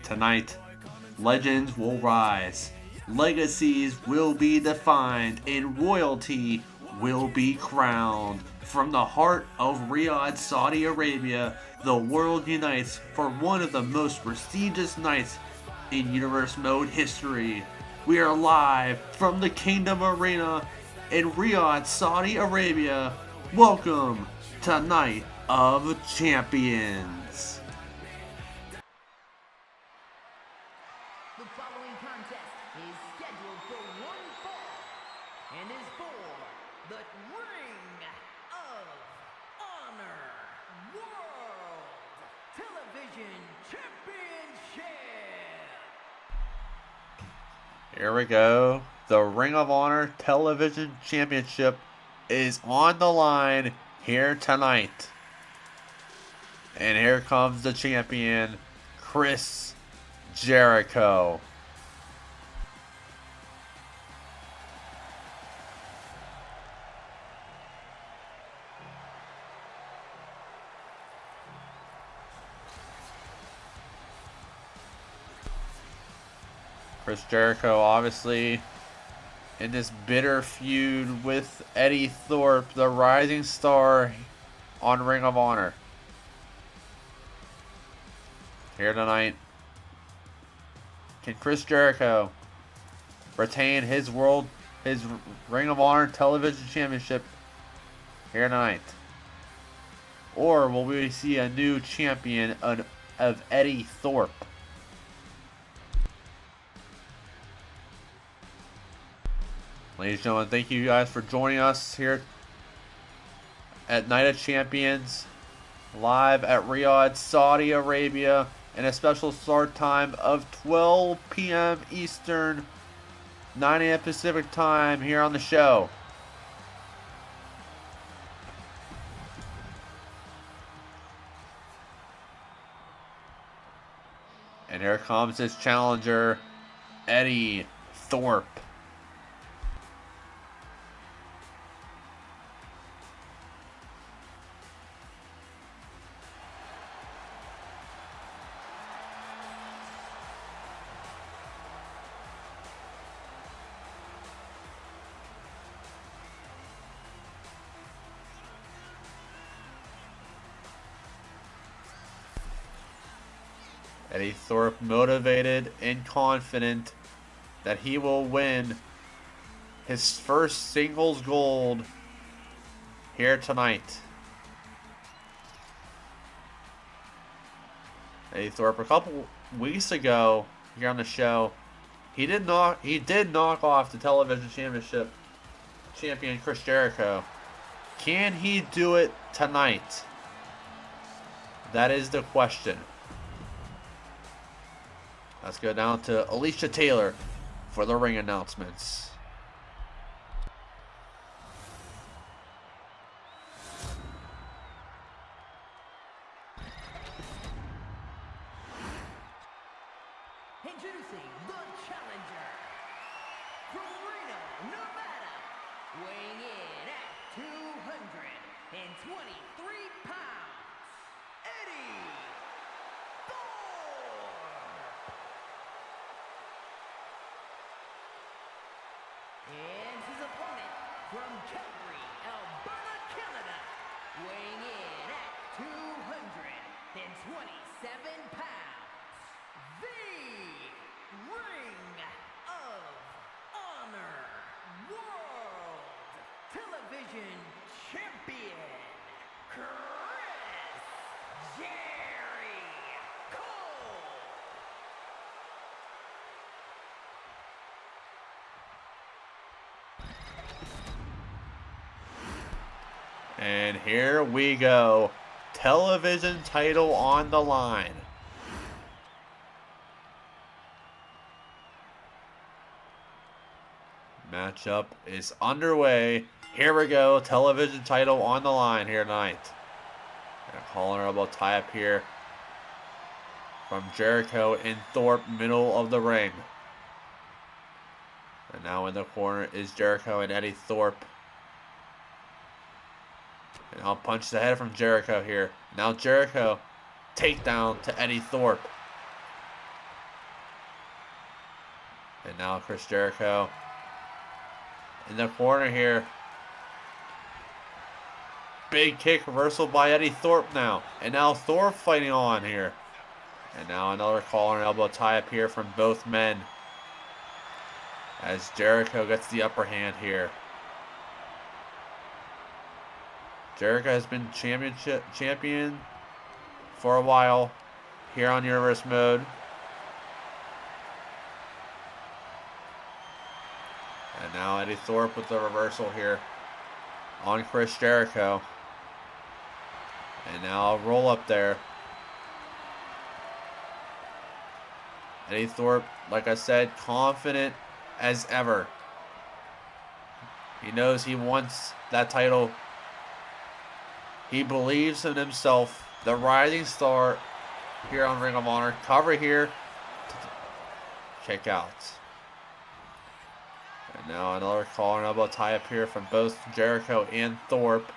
Tonight, legends will rise, legacies will be defined, and royalty will be crowned. From the heart of Riyadh, Saudi Arabia, the world unites for one of the most prestigious nights in Universe Mode history. We are live from the Kingdom Arena in Riyadh, Saudi Arabia. Welcome to Night of Champions. The following contest is scheduled for one fall and is for the Ring of Honor World Television Championship. Here we go. The Ring of Honor Television Championship is on the line here tonight. And here comes the champion, Chris Jericho. Chris Jericho, obviously, in this bitter feud with Eddie Thorpe, the rising star on Ring of Honor. Here tonight, can Chris Jericho retain his Ring of Honor Television Championship here tonight? Or will we see a new champion of Eddie Thorpe? Ladies and gentlemen, thank you guys for joining us here at Night of Champions, live at Riyadh, Saudi Arabia, and a special start time of 12 p.m. Eastern, 9 a.m. Pacific time here on the show. And here comes his challenger, Eddie Thorpe. Eddie Thorpe motivated and confident that he will win his first singles gold here tonight. Eddie Thorpe, a couple weeks ago here on the show, he did knock off the television championship champion Chris Jericho. Can he do it tonight? That is the question. Let's go down to Alicia Taylor for the ring announcements. Introducing the challenger from Reno, Nevada, weighing in at 223 pounds, Eddie Thorpe. And his opponent from Calgary, Alberta, Canada, weighing in at 227 pounds, the Ring of Honor World Television Champion, Chris Jericho. And here we go. Television title on the line. Matchup is underway. Here we go. Television title on the line here tonight. And a collar elbow tie up here from Jericho and Thorpe, middle of the ring. And now in the corner is Jericho and Eddie Thorpe. And I'll punch the head from Jericho here. Now Jericho, takedown to Eddie Thorpe. And now Chris Jericho in the corner here. Big kick reversal by Eddie Thorpe now. And now Thorpe fighting on here. And now another collar and elbow tie up here from both men. As Jericho gets the upper hand here. Jericho has been champion for a while here on Universe Mode. And now Eddie Thorpe with the reversal here on Chris Jericho. And now a roll up there. Eddie Thorpe, like I said, confident as ever. He knows he wants that title. He believes in himself. The rising star here on Ring of Honor. Cover here. Kick out. And now another collar and elbow tie up here from both Jericho and Thorpe.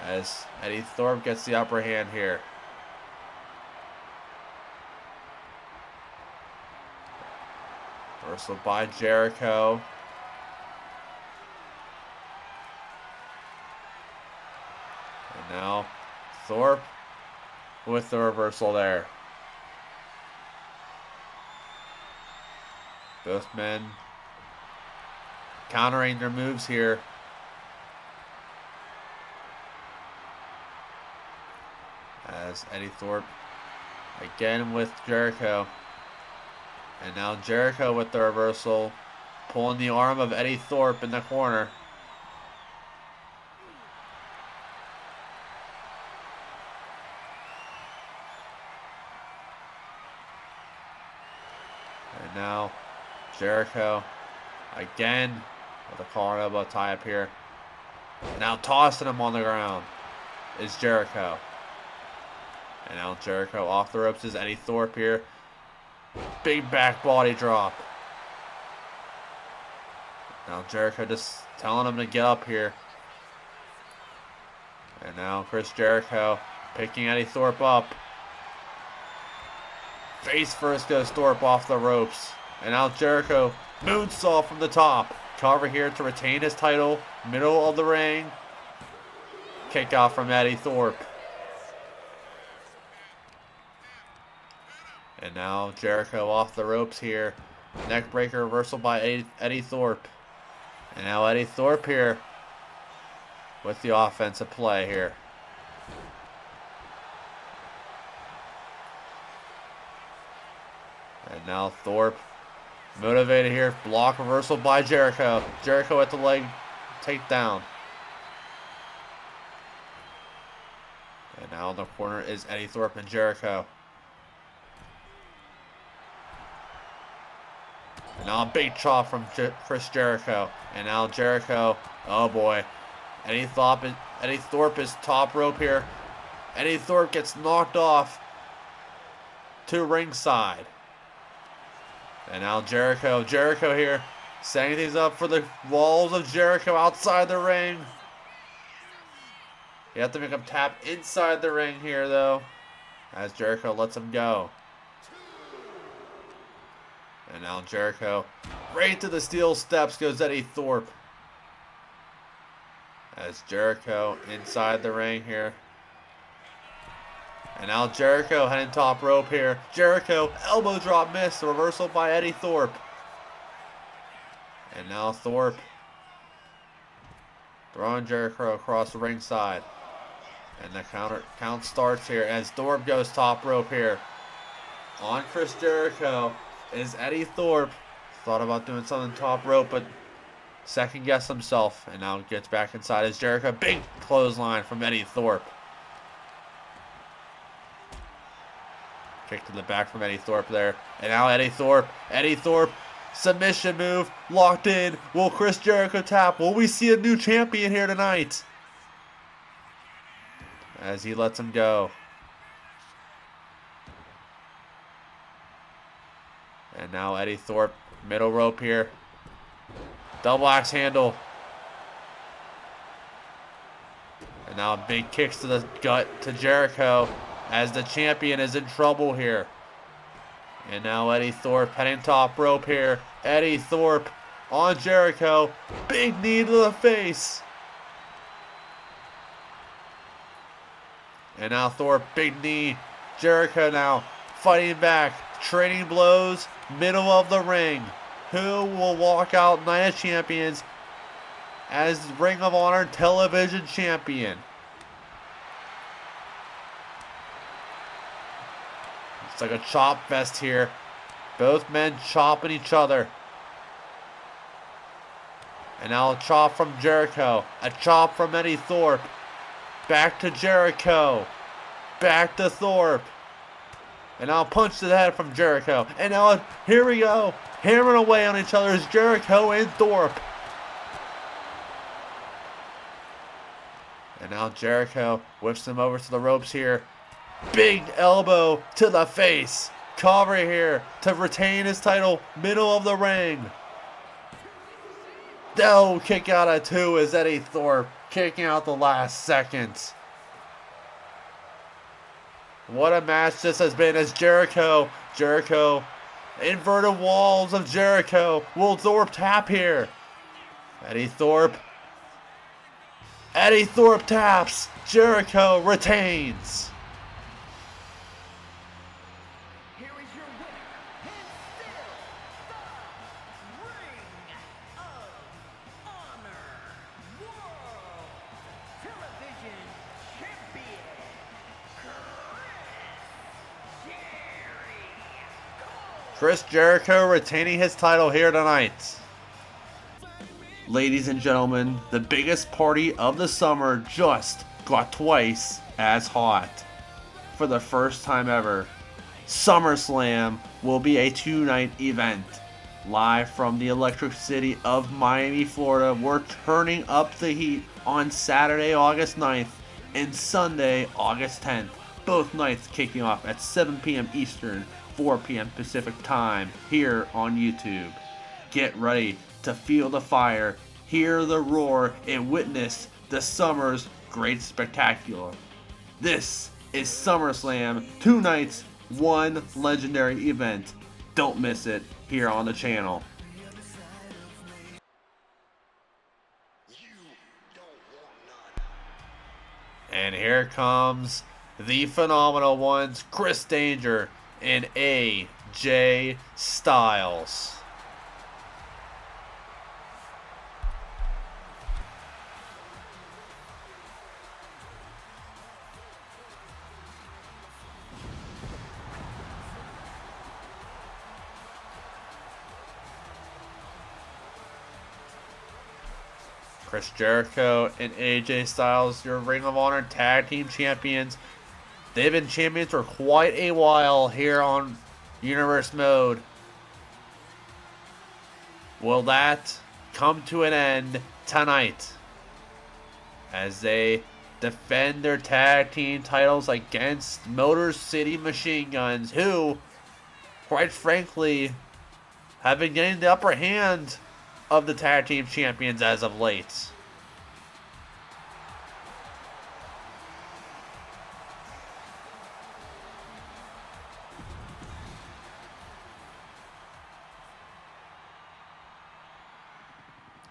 As Eddie Thorpe gets the upper hand here. Reversal by Jericho. And now Thorpe with the reversal there. Both men countering their moves here. As Eddie Thorpe again with Jericho. And now Jericho with the reversal. Pulling the arm of Eddie Thorpe in the corner. And now Jericho again with a collar and elbow tie up here. Now tossing him on the ground is Jericho. And now Jericho off the ropes is Eddie Thorpe here. Big back body drop. Now Jericho just telling him to get up here. And now Chris Jericho picking Eddie Thorpe up. Face first goes Thorpe off the ropes. And now Jericho moonsault from the top. Cover here to retain his title. Middle of the ring. Kick out from Eddie Thorpe. And now Jericho off the ropes here. Neck breaker reversal by Eddie Thorpe. And now Eddie Thorpe here with the offensive play here. And now Thorpe motivated here. Block reversal by Jericho. Jericho at the leg takedown. And now in the corner is Eddie Thorpe and Jericho. And now a big chop from Chris Jericho. And now Jericho, oh boy. Eddie Thorpe is top rope here. Eddie Thorpe gets knocked off to ringside. And now Jericho here, setting things up for the walls of Jericho outside the ring. You have to make him tap inside the ring here though, as Jericho lets him go. And now Jericho, right to the steel steps goes Eddie Thorpe. As Jericho inside the ring here. And now Jericho heading top rope here. Jericho, elbow drop miss, reversal by Eddie Thorpe. And now Thorpe throwing Jericho across the ringside. And the count starts here as Thorpe goes top rope here. On Chris Jericho is Eddie Thorpe. Thought about doing something top rope, but second guessed himself. And now gets back inside as Jericho. Big clothesline from Eddie Thorpe. Kick to the back from Eddie Thorpe there. And now Eddie Thorpe, submission move, locked in. Will Chris Jericho tap? Will we see a new champion here tonight? As he lets him go. And now Eddie Thorpe, middle rope here. Double axe handle. And now big kicks to the gut to Jericho as the champion is in trouble here. And now Eddie Thorpe heading top rope here. Eddie Thorpe on Jericho. Big knee to the face. And now Thorpe, big knee. Jericho now fighting back. Trading blows. Middle of the ring. Who will walk out Night of Champions as Ring of Honor Television Champion? It's like a chop fest here. Both men chopping each other. And now a chop from Jericho. A chop from Eddie Thorpe. Back to Jericho. Back to Thorpe. And now a punch to the head from Jericho. And now here we go. Hammering away on each other is Jericho and Thorpe. And now Jericho whips him over to the ropes here. Big elbow to the face. Cover here to retain his title. Middle of the ring. No, kick out at 2 is Eddie Thorpe kicking out the last seconds. What a match this has been as Jericho, inverted walls of Jericho. Will Thorpe tap here? Eddie Thorpe taps. Jericho retains. Here is your winner, and still the Ring of Honor World Television Champion, Chris Jericho retaining his title here tonight. Ladies and gentlemen, the biggest party of the summer just got twice as hot. For the first time ever, SummerSlam will be a 2-night event. Live from the Electric City of Miami, Florida, we're turning up the heat on Saturday, August 9th and Sunday, August 10th. Both nights kicking off at 7 p.m. Eastern, 4 p.m. Pacific time here on YouTube. Get ready to feel the fire, hear the roar, and witness the summer's great spectacular. This is SummerSlam, 2 nights, 1 legendary event. Don't miss it here on the channel. And here comes the phenomenal ones, Chris Danger and AJ Styles. Chris Jericho and AJ Styles, your Ring of Honor Tag Team Champions. They've been champions for quite a while here on Universe Mode. Will that come to an end tonight as they defend their tag team titles against Motor City Machine Guns, who, quite frankly, have been getting the upper hand of the tag team champions as of late.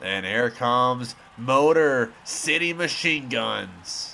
And here comes Motor City Machine Guns.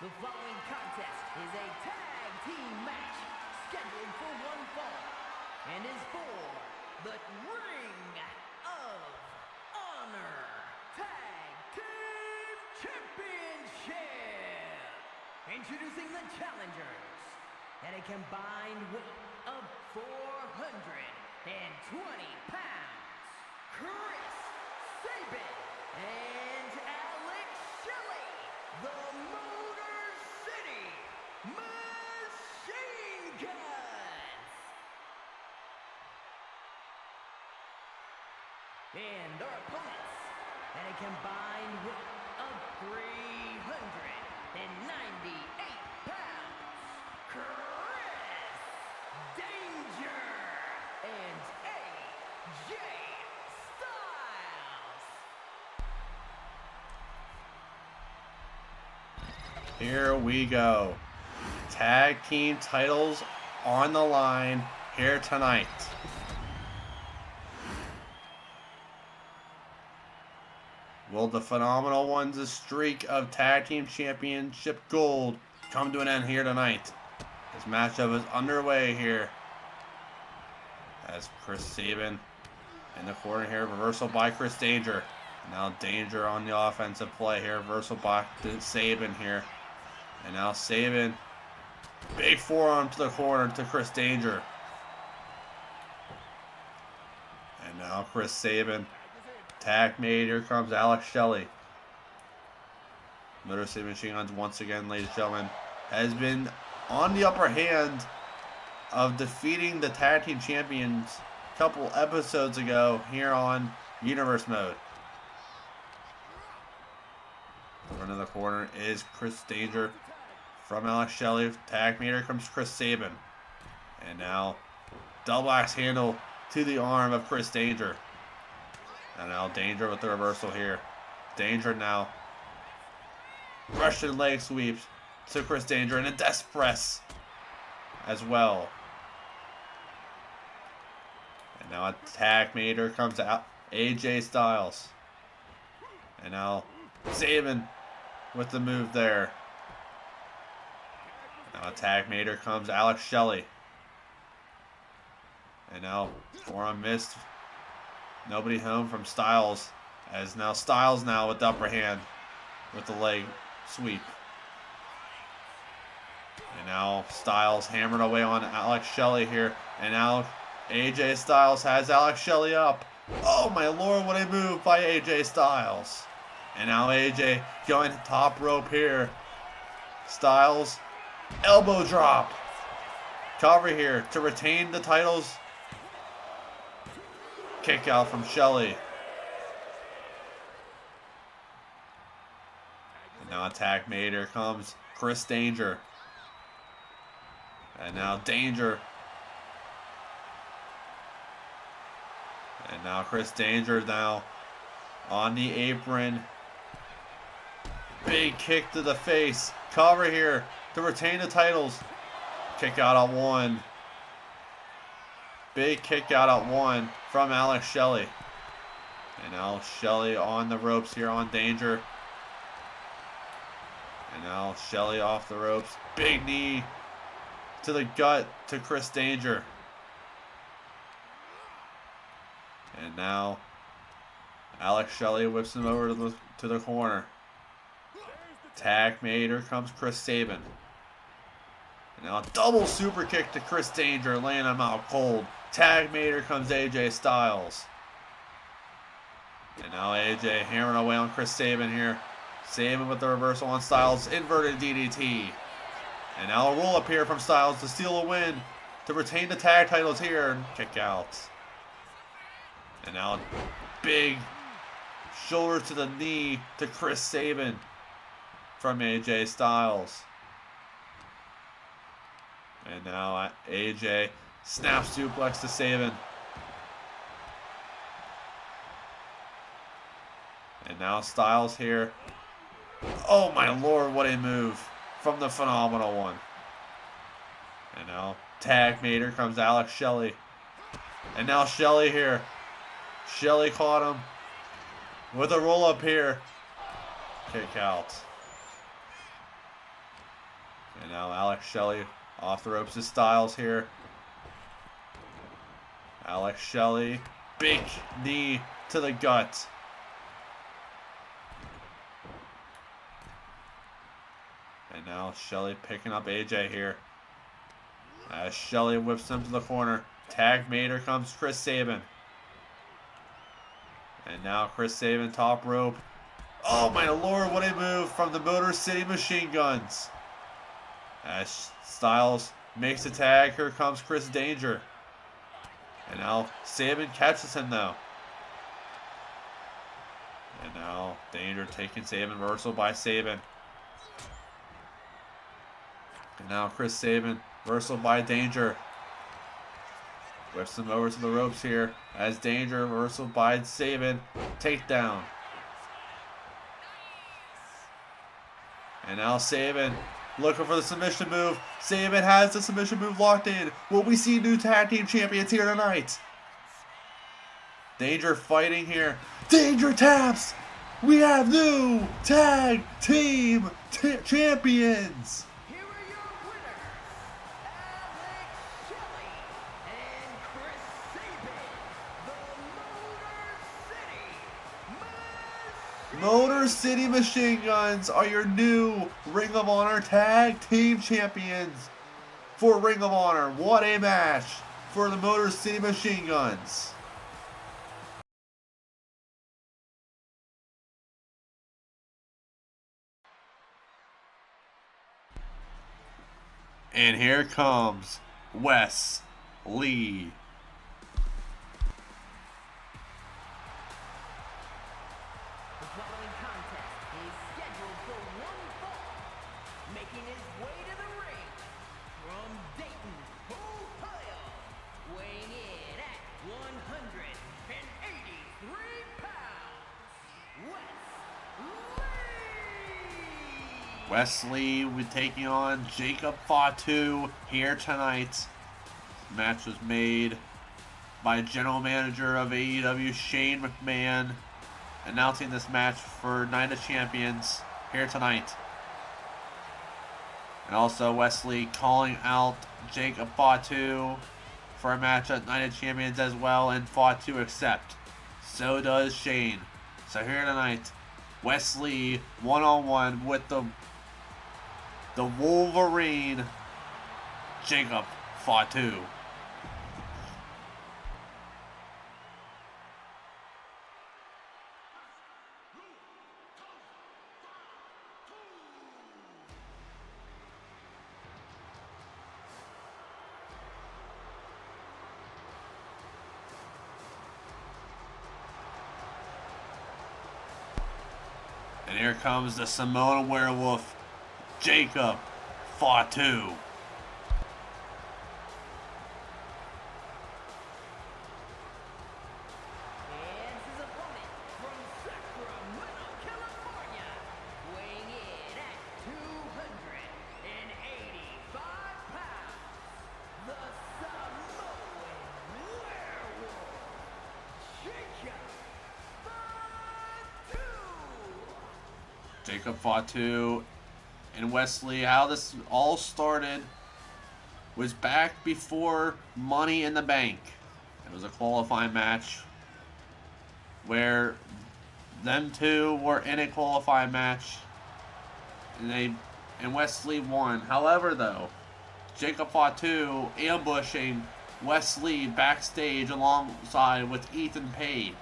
The following contest is a tag team match scheduled for one fall and is for the Ring of Honor Tag Team Championship. Introducing the challengers at a combined weight of 420 pounds, Chris Sabin and Alex Shelley, the Motor City Machine Guns. And their opponents at a combined weight of 398 pounds, Chris Danger and AJ Styles. Here we go. Tag team titles on the line here tonight. Will the Phenomenal Ones' streak of Tag Team Championship gold come to an end here tonight? This matchup is underway here. As Chris Sabin in the corner here, reversal by Chris Danger. Now Danger on the offensive play here, reversal by Sabin here. And now Sabin, big forearm to the corner to Chris Danger. And now Chris Sabin. Tag made. Here comes Alex Shelley. Motor City Machine Guns once again, ladies and gentlemen, has been on the upper hand of defeating the Tag Team Champions a couple episodes ago here on Universe Mode. The run of the corner is Chris Danger from Alex Shelley. Tag meter comes Chris Sabin. And now double axe handle to the arm of Chris Danger. And now Danger with the reversal here. Danger now. Russian leg sweeps to Chris Danger and a death press as well. And now a tag meter comes out. AJ Styles. And now Sabin with the move there. Now a tag meter comes Alex Shelley. And now forearm missed. Nobody home from Styles, as now Styles now with the upper hand with the leg sweep. And now Styles hammered away on Alex Shelley here. And now AJ Styles has Alex Shelley up. Oh my lord, what a move by AJ Styles. And now AJ going top rope here. Styles, elbow drop. Cover here to retain the titles. Kick out from Shelley. And now attack made. Here comes Chris Danger. And now Danger. And now Chris Danger now on the apron. Big kick to the face. Cover here to retain the titles. Kick out at one. Big kick out at one from Alex Shelley. And now Shelley on the ropes here on Danger. And now Shelley off the ropes. Big knee to the gut to Chris Danger. And now Alex Shelley whips him over to the corner. Tag made. Here comes Chris Sabin. And now a double super kick to Chris Danger, laying him out cold. Tag made. Here comes AJ Styles. And now AJ hammering away on Chris Sabin here. Sabin with the reversal on Styles. Inverted DDT. And now a roll up here from Styles to steal a win. To retain the tag titles here. Kick out. And now a big shoulder to the knee to Chris Sabin from AJ Styles. And now AJ snap suplex to Sabin. And now Styles here. Oh my lord, what a move from the Phenomenal One. And now tag made. Here comes Alex Shelley. And now Shelley here. Shelley caught him with a roll up here. Kick out. And now Alex Shelley off the ropes to Styles here. Alex Shelley, big knee to the gut. And now Shelley picking up AJ here. As Shelley whips him to the corner. Tag made, here comes Chris Sabin. And now Chris Sabin top rope. Oh my lord, what a move from the Motor City Machine Guns. As Styles makes the tag, here comes Chris Danger. And now Sabin catches him though. And now Danger taking Sabin, reversal by Sabin. And now Chris Sabin, reversal by Danger. Whips him over to the ropes here as Danger, reversal by Sabin, takedown. And now Sabin looking for the submission move. Sabin has the submission move locked in. Will we see new tag team champions here tonight? Danger fighting here. Danger taps! We have new tag team champions! Here are your winners, Alex Shelley and Chris Sabin, the Motor City Machine Guns are your new Ring of Honor Tag Team Champions for Ring of Honor. What a match for the Motor City Machine Guns. And here comes Wes Lee. The following contest is scheduled for one fall. Making his way to the ring from Dayton, Ohio, weighing in at 183 pounds, Wesley will be taking on Jacob Fatu here tonight. This match was made by General Manager of AEW Shane McMahon, announcing this match for Night of Champions here tonight. And also Wesley calling out Jacob Fatu for a match at Night of Champions as well, and Fatu accept. So does Shane. So here tonight, Wesley one-on-one with the Wolverine, Jacob Fatu. And here comes the Samoan Werewolf, Jacob Fatu. And his opponent from Sacramento, California, weighing in at 285 pounds, the Samoan Werewolf, Jacob Fatu. Jacob Fatu and Wesley, how this all started was back before Money in the Bank. It was a qualifying match where them two were in a qualifying match and Wesley won. However though, Jacob Fatu ambushing Wesley backstage alongside with Ethan Page.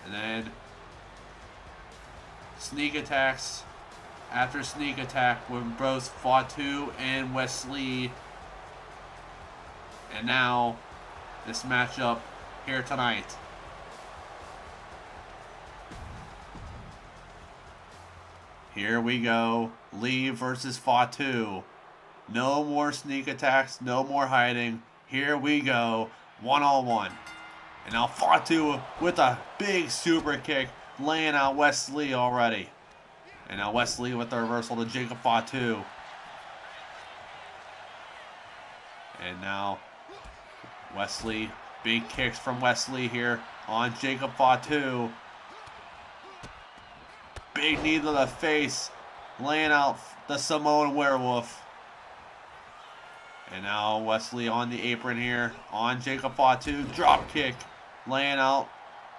And then sneak attacks after sneak attack with both Fatu and Wesley. And now this matchup here tonight. Here we go. Lee versus Fatu. No more sneak attacks, no more hiding. Here we go. One-on-one. And now Fatu with a big super kick, laying out Wesley already. And now Wesley with the reversal to Jacob Fatu. And now Wesley, big kicks from Wesley here on Jacob Fatu. Big knee to the face, laying out the Samoan Werewolf. And now Wesley on the apron here on Jacob Fatu. Drop kick, laying out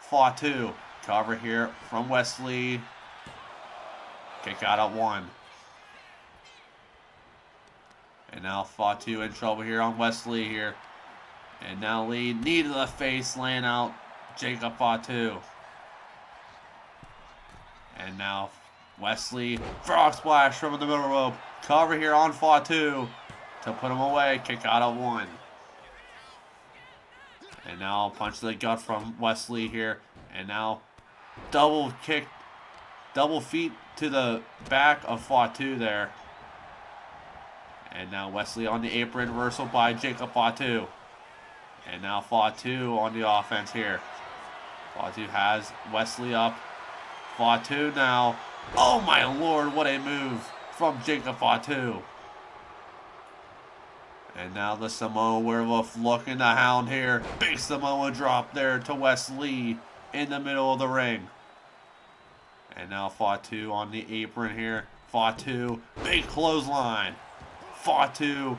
Fatu. Cover here from Wesley. Kick out at 1. And now Fatu in trouble here on Wesley here. And now lead, knee to the face, laying out Jacob Fatu. And now Wesley, frog splash from the middle rope. Cover here on Fatu to put him away. Kick out at 1. And now punch to the gut from Wesley here. And now double kick, double feet to the back of Fatu there. And now Wesley on the apron, reversal by Jacob Fatu. And now Fatu on the offense here. Fatu has Wesley up. Fatu now. Oh my lord, what a move from Jacob Fatu. And now the Samoa Werewolf looking to hound here. Big Samoa drop there to Wesley in the middle of the ring. And now Fatu on the apron here. Fatu, big clothesline. Fatu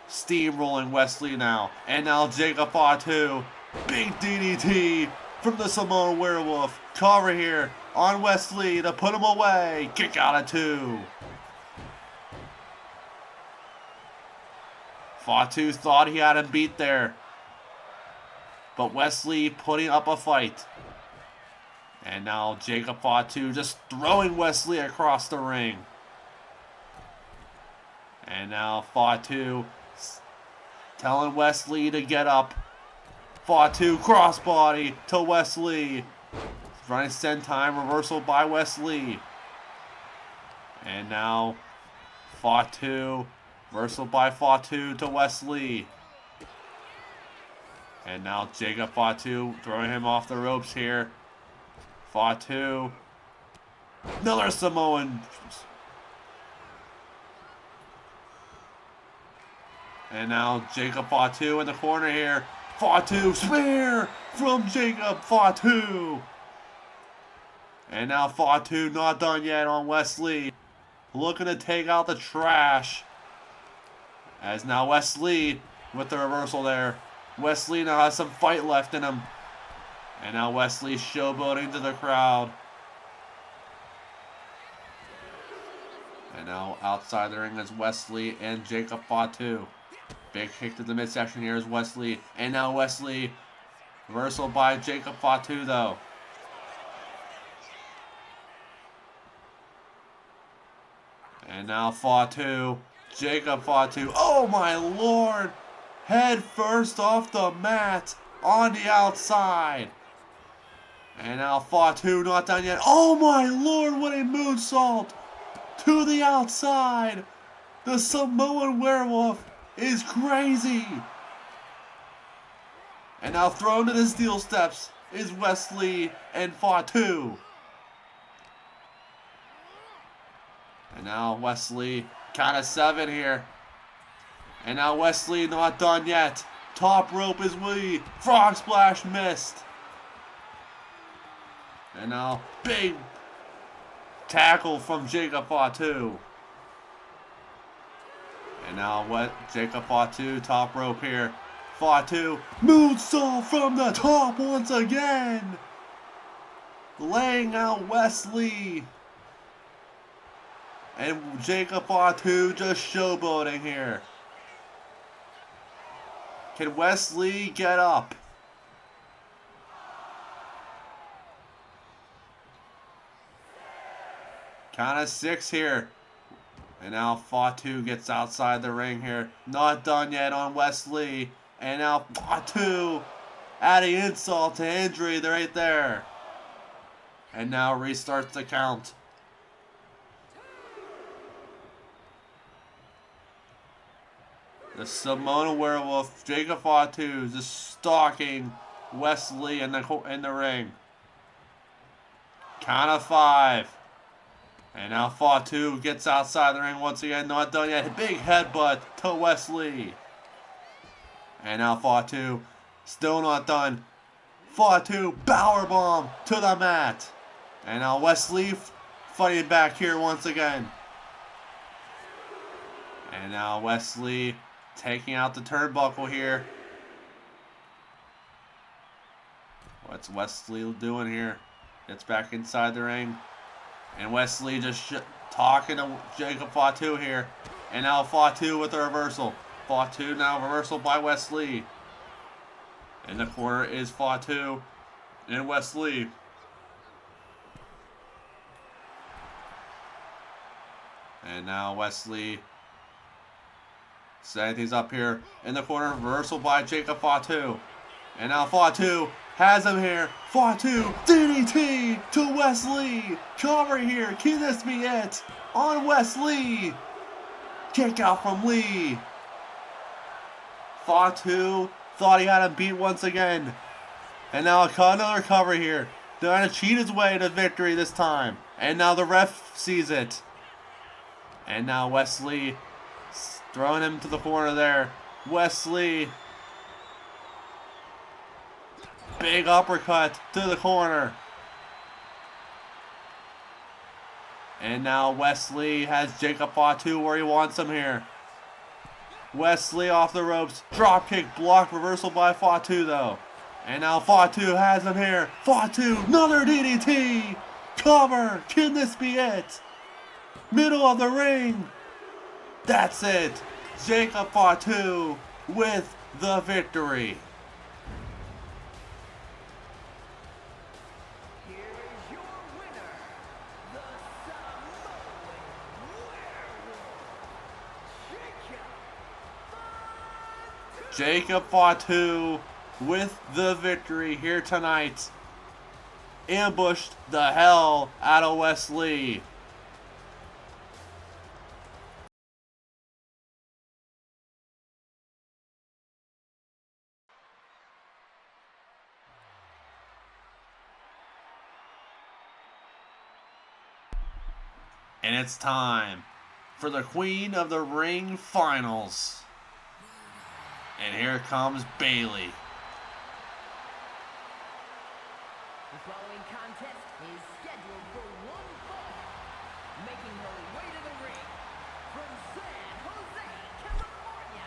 steamrolling Wesley now. And now Jacob Fatu, big DDT from the Samoan Werewolf. Cover here on Wesley to put him away. Kick out at 2. Fatu thought he had him beat there. But Wesley putting up a fight. And now Jacob Fatu just throwing Wesley across the ring. And now Fatu telling Wesley to get up. Fatu crossbody to Wesley. Running senton reversal by Wesley. And now Fatu, reversal by Fatu to Wesley. And now Jacob Fatu throwing him off the ropes here. Fatu. Another Samoan. And now Jacob Fatu in the corner here. Fatu spear from Jacob Fatu. And now Fatu not done yet on Wesley. Looking to take out the trash. As now Wesley with the reversal there. Wesley now has some fight left in him. And now Wesley showboating to the crowd. And now outside the ring is Wesley and Jacob Fatu. Big kick to the midsection here is Wesley. And now Wesley. Reversal by Jacob Fatu though. And now Fatu. Jacob Fatu. Oh my lord. Head first off the mat on the outside. And now Fatu not done yet. Oh my lord, what a moonsault to the outside. The Samoan Werewolf is crazy. And now thrown to the steel steps is Wesley and Fatu. And now Wesley, count of 7 here. And now Wesley not done yet. Top rope is Wee. Frog splash missed. And now big tackle from Jacob Fatu. And now what? Jacob Fatu, top rope here. Fatu, moonsault from the top once again. Laying out Wesley. And Jacob Fatu just showboating here. Can Wesley get up? Count of 6 here. And now Fatu gets outside the ring here. Not done yet on Wesley. And now Fatu adding insult to injury right there. And now restarts the count. The Samoan Werewolf, Jacob Fatu, just stalking Wesley in the ring. Count of 5. And now Fatu gets outside the ring once again. Not done yet. Big headbutt to Wesley. And now Fatu, still not done. Fatu, powerbomb to the mat. And now Wesley fighting back here once again. And now Wesley taking out the turnbuckle here. What's Wesley doing here? Gets back inside the ring. And Wesley just talking to Jacob Fatu here. And now Fatu with the reversal. Fatu now reversal by Wesley. In the corner is Fatu and Wesley. And now Wesley setting things up here in the corner. Reversal by Jacob Fatu. And now Fatu has him here. Fatu DDT to Wesley. Cover here. Can this be it? On Wesley. Kick out from Lee. Fatu thought he had him beat once again. And now another cover here. Trying to cheat his way to victory this time. And now the ref sees it. And now Wesley throwing him to the corner there. Wesley. Big uppercut to the corner. And now Wesley has Jacob Fatu where he wants him here. Wesley off the ropes. Dropkick block. Reversal by Fatu though. And now Fatu has him here. Fatu. Another DDT. Cover. Can this be it? Middle of the ring. That's it. Jacob Fatu with the victory. Jacob Fatu with the victory here tonight. Ambushed the hell out of Wesley. And it's time for the Queen of the Ring Finals. And here comes Bayley. The following contest is scheduled for one fall. Making her way to the ring from San Jose, California,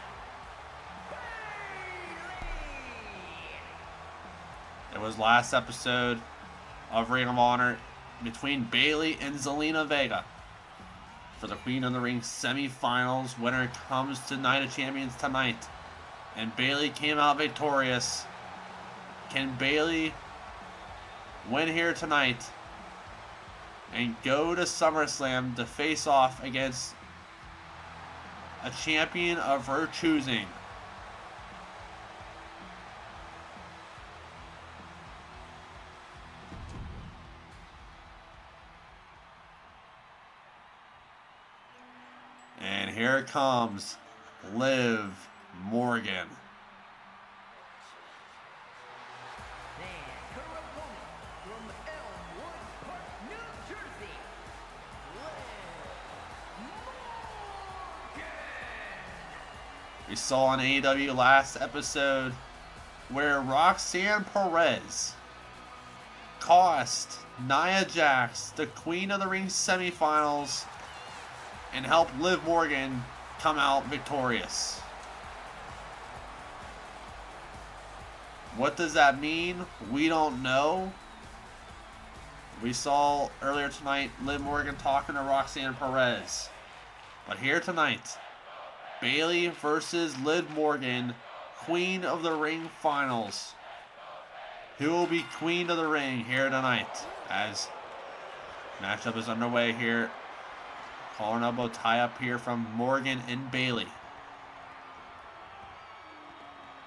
Bayley. It was last episode of Ring of Honor between Bayley and Zelina Vega for the Queen of the Ring semifinals. Winner comes to Night of Champions tonight. And Bayley came out victorious. Can Bayley win here tonight and go to SummerSlam to face off against a champion of her choosing? And here comes Liv Morgan. And her opponent from Elmwood Park, New Jersey, Liv Morgan. We saw on AEW last episode where Roxanne Perez cost Nia Jax the Queen of the Ring semifinals and helped Liv Morgan come out victorious. What does that mean? We don't know. We saw earlier tonight Liv Morgan talking to Roxanne Perez. But here tonight, Bayley versus Liv Morgan, Queen of the Ring Finals. Who will be Queen of the Ring here tonight? As matchup is underway here. Collar and elbow tie up here from Morgan and Bayley.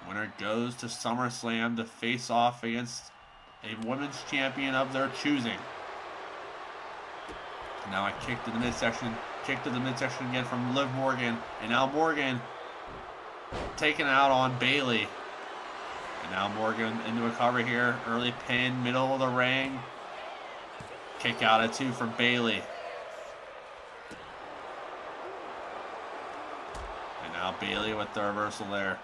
Winner goes to SummerSlam to face off against a women's champion of their choosing. And now a kick to the midsection. Kick to the midsection again from Liv Morgan. And now Morgan taken out on Bayley. And now Morgan into a cover here. Early pin, middle of the ring. Kick out at two from Bayley. And now Bayley with the reversal there.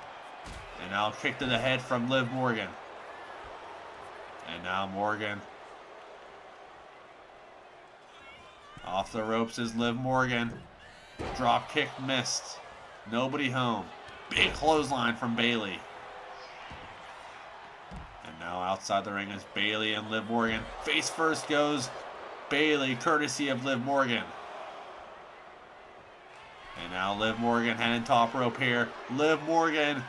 And now kick to the head from Liv Morgan. And now Morgan Off the ropes is Liv Morgan. Drop kick missed. Nobody home. Big clothesline from Bayley. And now outside the ring is Bayley and Liv Morgan. Face first goes Bayley, courtesy of Liv Morgan. And now Liv Morgan heading top rope here. Liv Morgan,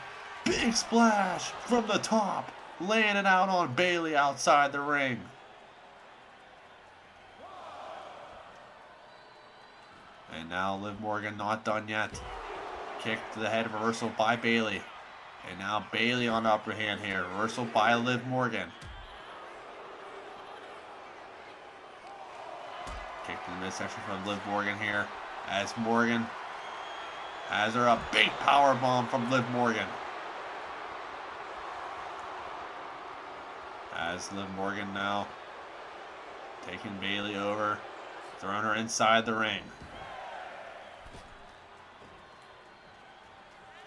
big splash from the top. Laying it out on Bayley outside the ring. And now Liv Morgan not done yet. Kick to the head, reversal by Bayley. And now Bayley on the upper hand here. Reversal by Liv Morgan. Kick to the midsection from Liv Morgan here. As Morgan has her a big power bomb from Liv Morgan. As Liv Morgan now taking Bayley over. Throwing her inside the ring.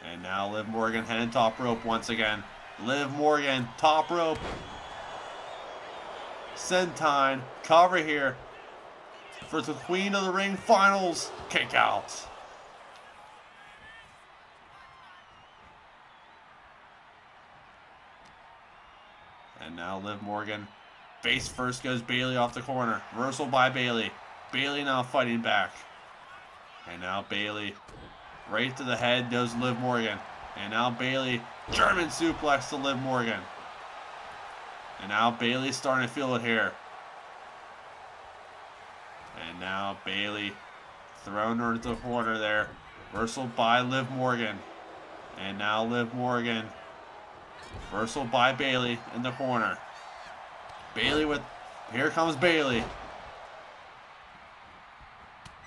And now Liv Morgan heading top rope once again. Liv Morgan, top rope. Senton, cover here for the Queen of the Ring finals kick out. And now Liv Morgan, face first goes Bayley off the corner. Reversal by Bayley. Bayley now fighting back. And now Bayley. Right to the head goes Liv Morgan. And now Bayley, German suplex to Liv Morgan. And now Bayley's starting to feel it here. And now Bayley throwing her into the corner there. Reversal by Liv Morgan. And now Liv Morgan. Reversal by Bayley in the corner. Bayley with, here comes Bayley.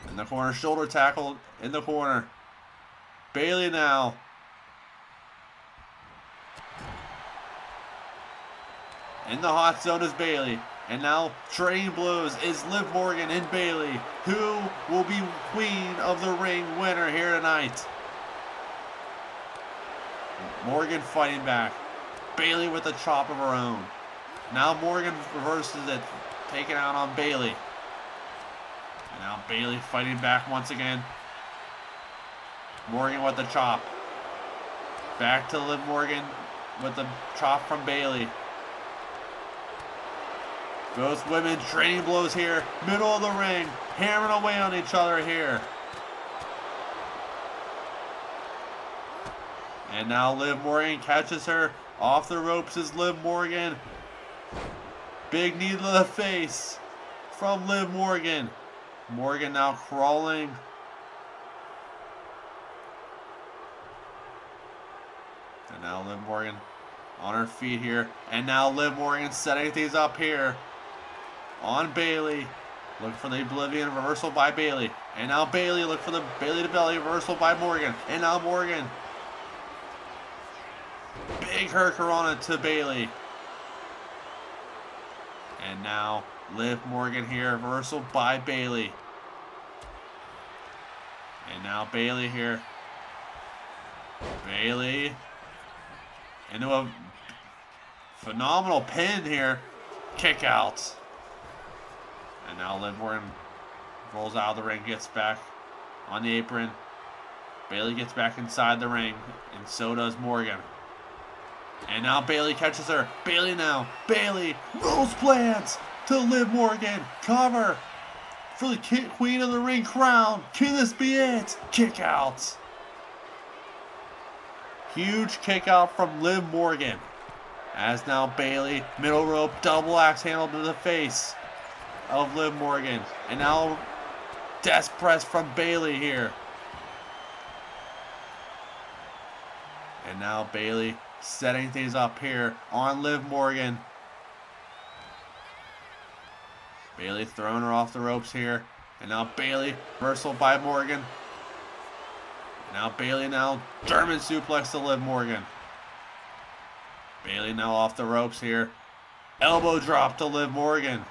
In the corner, shoulder tackle in the corner. Bayley now. In the hot zone is Bayley. And now trading blows is Liv Morgan and Bayley. Who will be Queen of the Ring winner here tonight? Morgan fighting back. Bayley with a chop of her own. Now Morgan reverses it, taking out on Bayley. And now Bayley fighting back once again. Morgan with the chop. Back to Liv Morgan with the chop from Bayley. Both women trading blows here. Middle of the ring. Hammering away on each other here. And now Liv Morgan catches her. Off the ropes is Liv Morgan. Big knee to the face from Liv Morgan. Morgan now crawling. And now Liv Morgan on her feet here. And now Liv Morgan setting things up here on Bayley. Look for the Oblivion reversal by Bayley. And now Bayley, look for the Bayley to belly reversal by Morgan. And now Morgan. Big hurricanrana to Bayley. And now Liv Morgan here, reversal by Bayley. And now Bayley here. Bayley into a phenomenal pin here. Kick out. And now Liv Morgan rolls out of the ring, gets back on the apron. Bayley gets back inside the ring, and so does Morgan. And now Bayley catches her. Bayley now. Bayley rolls plants to Liv Morgan. Cover for the Queen of the Ring crown. Can this be it? Kick out. Huge kick out from Liv Morgan. As now Bayley, middle rope, double axe handle to the face of Liv Morgan. And now death press from Bayley here. And now Bayley setting things up here on Liv Morgan. Bayley throwing her off the ropes here. And now Bayley, reversal by Morgan. And now Bayley now, German suplex to Liv Morgan. Bayley now off the ropes here. Elbow drop to Liv Morgan.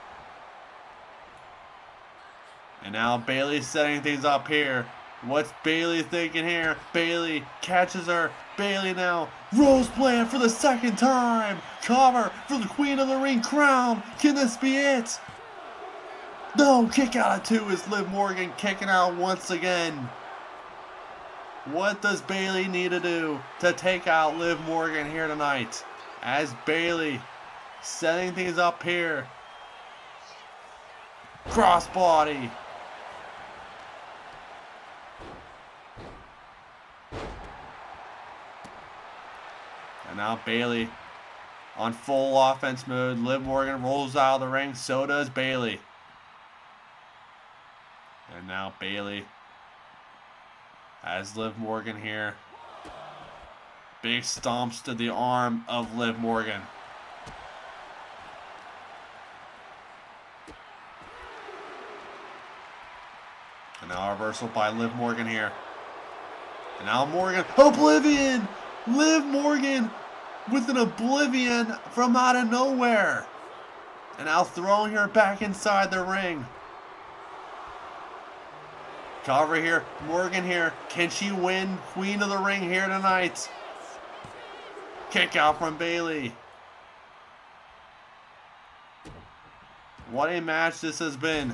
And now Bayley setting things up here. What's Bayley thinking here? Bayley catches her. Bayley now Rose plant for the second time. Cover for the Queen of the Ring crown. Can this be it? No, kick out at 2 is Liv Morgan kicking out once again. What does Bayley need to do to take out Liv Morgan here tonight? As Bayley setting things up here. Crossbody. And now Bayley on full offense mode. Liv Morgan rolls out of the ring. So does Bayley. And now Bayley has Liv Morgan here. Big stomps to the arm of Liv Morgan. And now a reversal by Liv Morgan here. And now Morgan. Oblivion! Liv Morgan with an Oblivion from out of nowhere. And now throwing her back inside the ring. Cover here. Morgan here. Can she win Queen of the Ring here tonight? Kick out from Bayley. What a match this has been.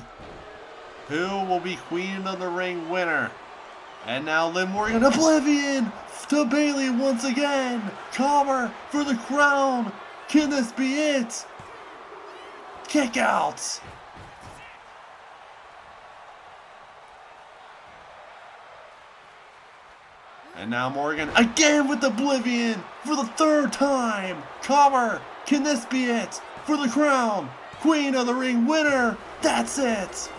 Who will be Queen of the Ring winner? And now Liv Morgan. Oblivion to Bayley once again. Cover for the crown. Can this be it? Kick out. And now Morgan again with Oblivion for the 3rd time. Cover. Can this be it? For the crown. Queen of the Ring winner. That's it.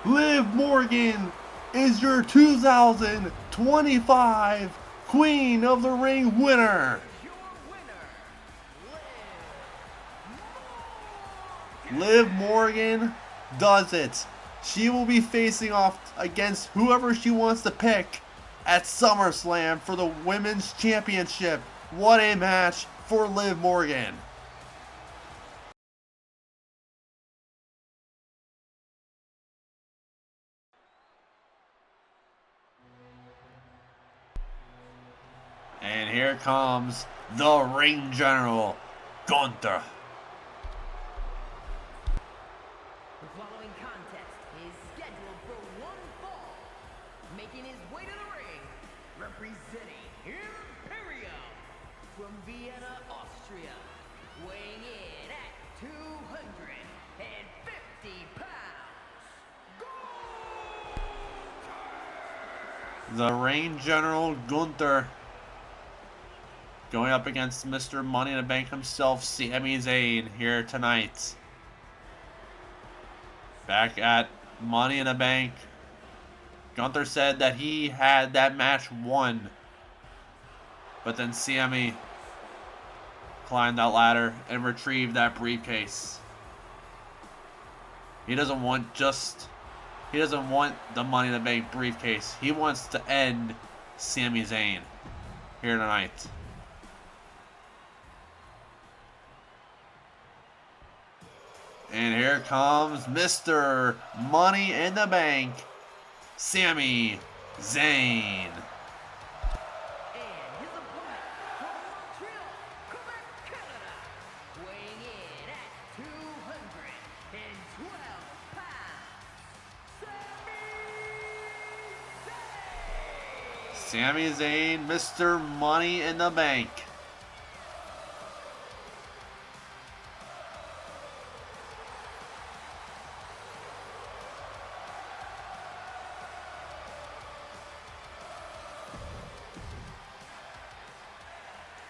Liv Morgan is your 2025 Queen of the Ring winner. Liv Morgan does it. She will be facing off against whoever she wants to pick at SummerSlam for the Women's Championship. What a match for Liv Morgan. And here comes the Ring General, Gunther. The following contest is scheduled for one fall. Making his way to the ring, representing Imperium from Vienna, Austria, weighing in at 250 pounds. The Ring General, Gunther, going up against Mr. Money in the Bank himself, Sami Zayn, here tonight. Back at Money in the Bank, Gunther said that he had that match won. But then Sami climbed that ladder and retrieved that briefcase. He doesn't want the Money in the Bank briefcase. He wants to end Sami Zayn here tonight. And here comes Mr. Money in the Bank, Sami Zayn. And his opponent from Montreal, Quebec, Canada, weighing in at 212 pounds, Sami Zayn, Mr. Money in the Bank.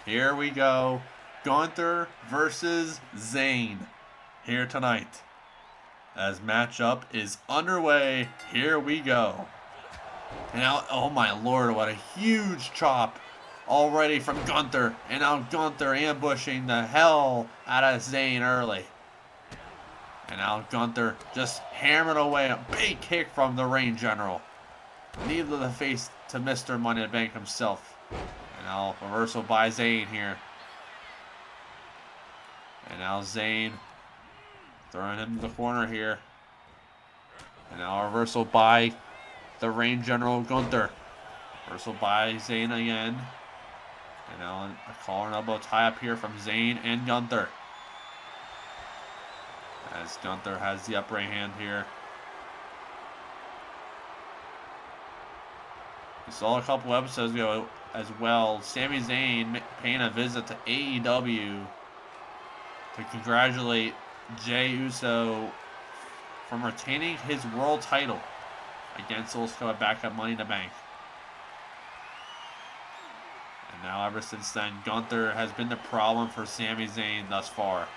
Here we go. Gunther versus Zayn here tonight. As matchup is underway, here we go. And now, oh my lord, what a huge chop already from Gunther. And now Gunther ambushing the hell out of Zayn early. And now Gunther just hammering away. A big kick from the Ring General. Knee to the face to Mr. Money in the Bank himself. And now reversal by Zayn here. And now Zayn throwing him to the corner here. And now reversal by the Ring General Gunther. Reversal by Zayn again. And now a collar and elbow tie up here from Zayn and Gunther. as Gunther has the upright hand here. We saw a couple episodes ago as well, Sami Zayn paying a visit to AEW to congratulate Jey Uso from retaining his world title against Uso back at Money in the Bank. And now ever since then, Gunther has been the problem for Sami Zayn thus far.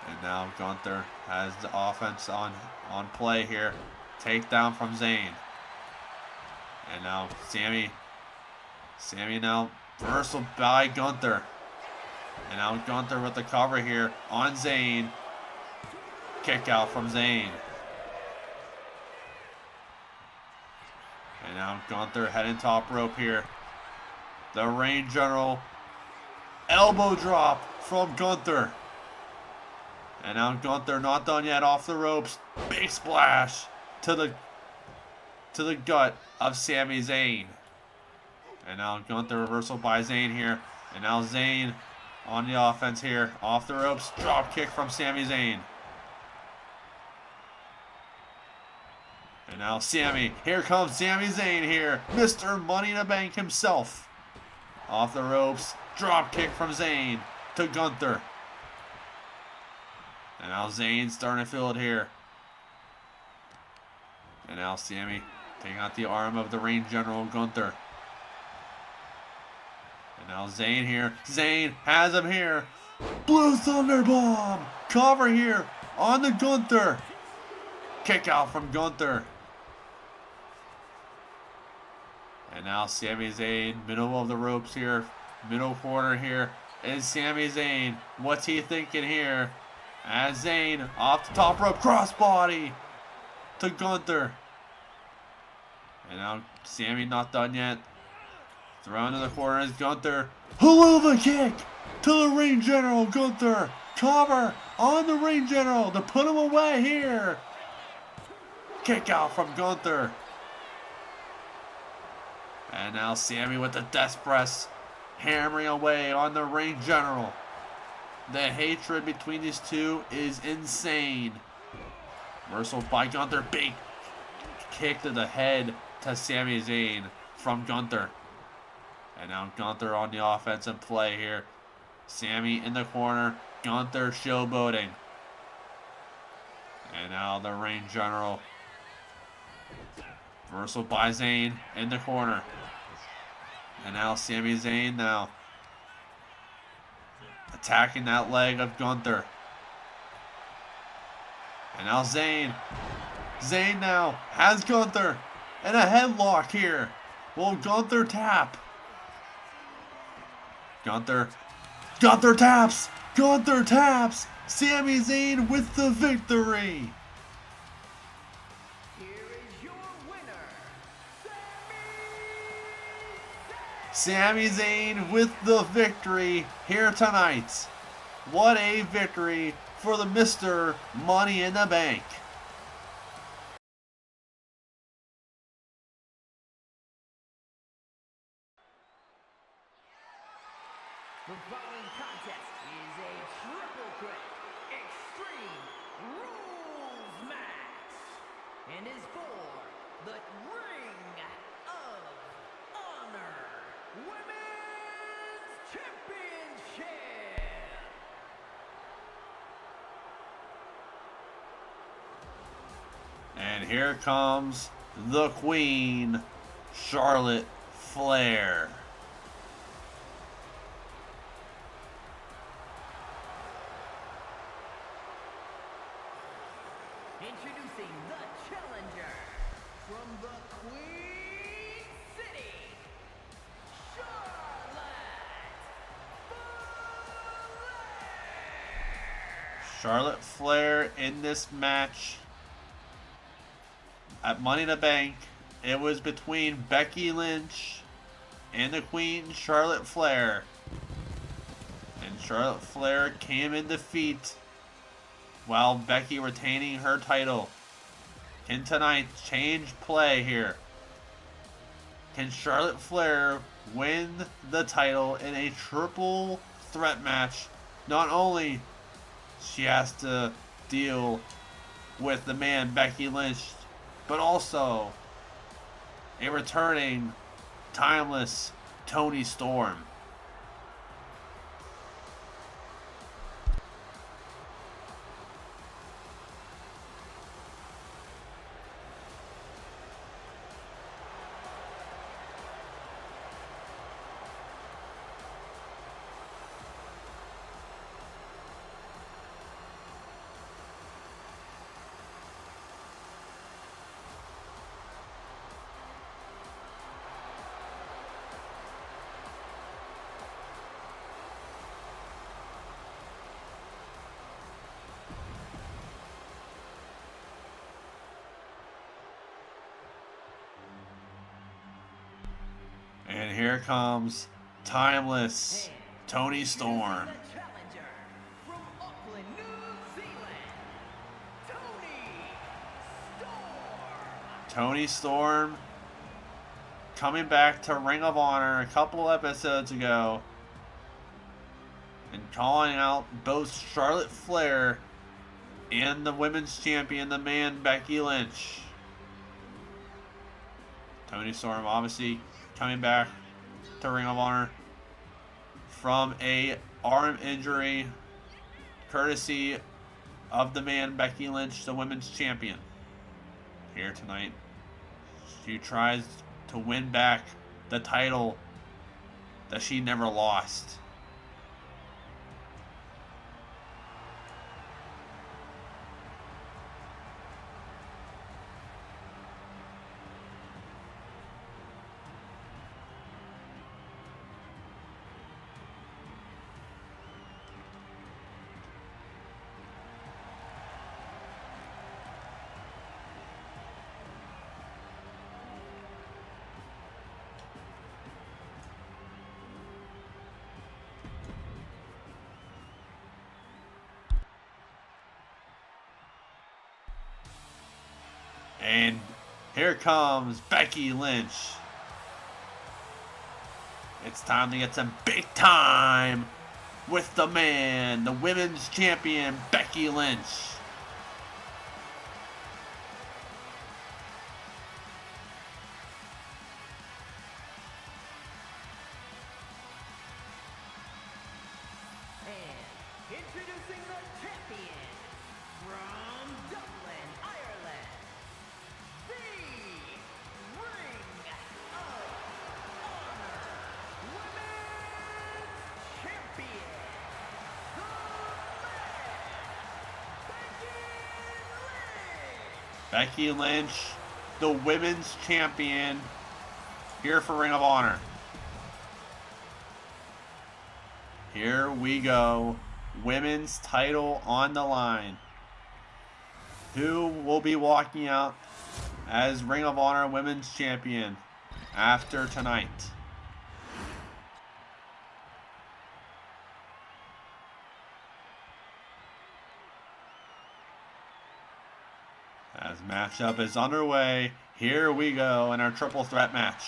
And now Gunther has the offense on play here. Takedown from Zayn. And now Sami now reversal by Gunther. And now Gunther with the cover here on Zayn. Kick out from Zayn. And now Gunther heading top rope here. The Reign General. Elbow drop from Gunther. And now Gunther not done yet off the ropes. Big splash to the gut of Sami Zayn. And now Gunther reversal by Zayn here. And now Zayn on the offense here. Off the ropes. Drop kick from Sami Zayn. And now Sami. Here comes Sami Zayn here. Mr. Money in the Bank himself. Off the ropes. Drop kick from Zayn to Gunther. And now Zayn's starting to feel it here. And now Sami taking out the arm of the Reign General Gunther. And now Zayn here. Zayn has him here. Blue Thunder Bomb. Cover here on the Gunther. Kick out from Gunther. And now Sami Zayn, middle of the ropes here. Middle corner here is Sami Zayn. What's he thinking here? As Zayn off the top rope, crossbody to Gunther. And now Sami not done yet. Thrown to the corner is Gunther. Helluva kick to the Reign General Gunther. Cover on the Reign General to put him away here. Kick out from Gunther. And now Sami with the death press, hammering away on the Reign General. The hatred between these two is insane. Reversal by Gunther. Big kick to the head to Sami Zayn from Gunther. And now Gunther on the offensive play here. Sami in the corner. Gunther showboating. And now the Reign General. Reversal by Zayn in the corner. And now Sami Zayn now attacking that leg of Gunther. And now Zayn. Zayn now has Gunther. And a headlock here. Will Gunther tap? Gunther taps. Gunther taps. Sami Zayn with the victory. Sami Zayn with the victory here tonight. What a victory for the Mr. Money in the Bank. The following contest is a triple threat extreme rules match and is for the Ring of Honor Women's Championship. And here comes the Queen, Charlotte Flair. Introducing the challenger from the Queen City, Charlotte Flair in this match at Money in the Bank. It was between Becky Lynch and the Queen, Charlotte Flair. And Charlotte Flair came in defeat while Becky retaining her title. Can tonight change play here? Can Charlotte Flair win the title in a triple threat match? Not only she has to deal with the man Becky Lynch, but also a returning timeless Toni Storm. And here comes timeless Toni Storm. The challenger from Auckland, New Zealand, Toni Storm coming back to Ring of Honor a couple episodes ago and calling out both Charlotte Flair and the women's champion, the man Becky Lynch. Toni Storm obviously coming back to Ring of Honor from a arm injury, courtesy of the man Becky Lynch, the women's champion. Here tonight, she tries to win back the title that she never lost. And here comes Becky Lynch. It's time to get some big time with the man, the women's champion, Becky Lynch. And introducing the champion from Dublin, Ireland, the Ring of Honor Women's Champion, the man, Becky Becky Lynch. Lynch, the women's champion, here for Ring of Honor. Here we go. Women's title on the line. Who will be walking out as Ring of Honor Women's Champion after tonight? As matchup is underway, here we go in our triple threat match.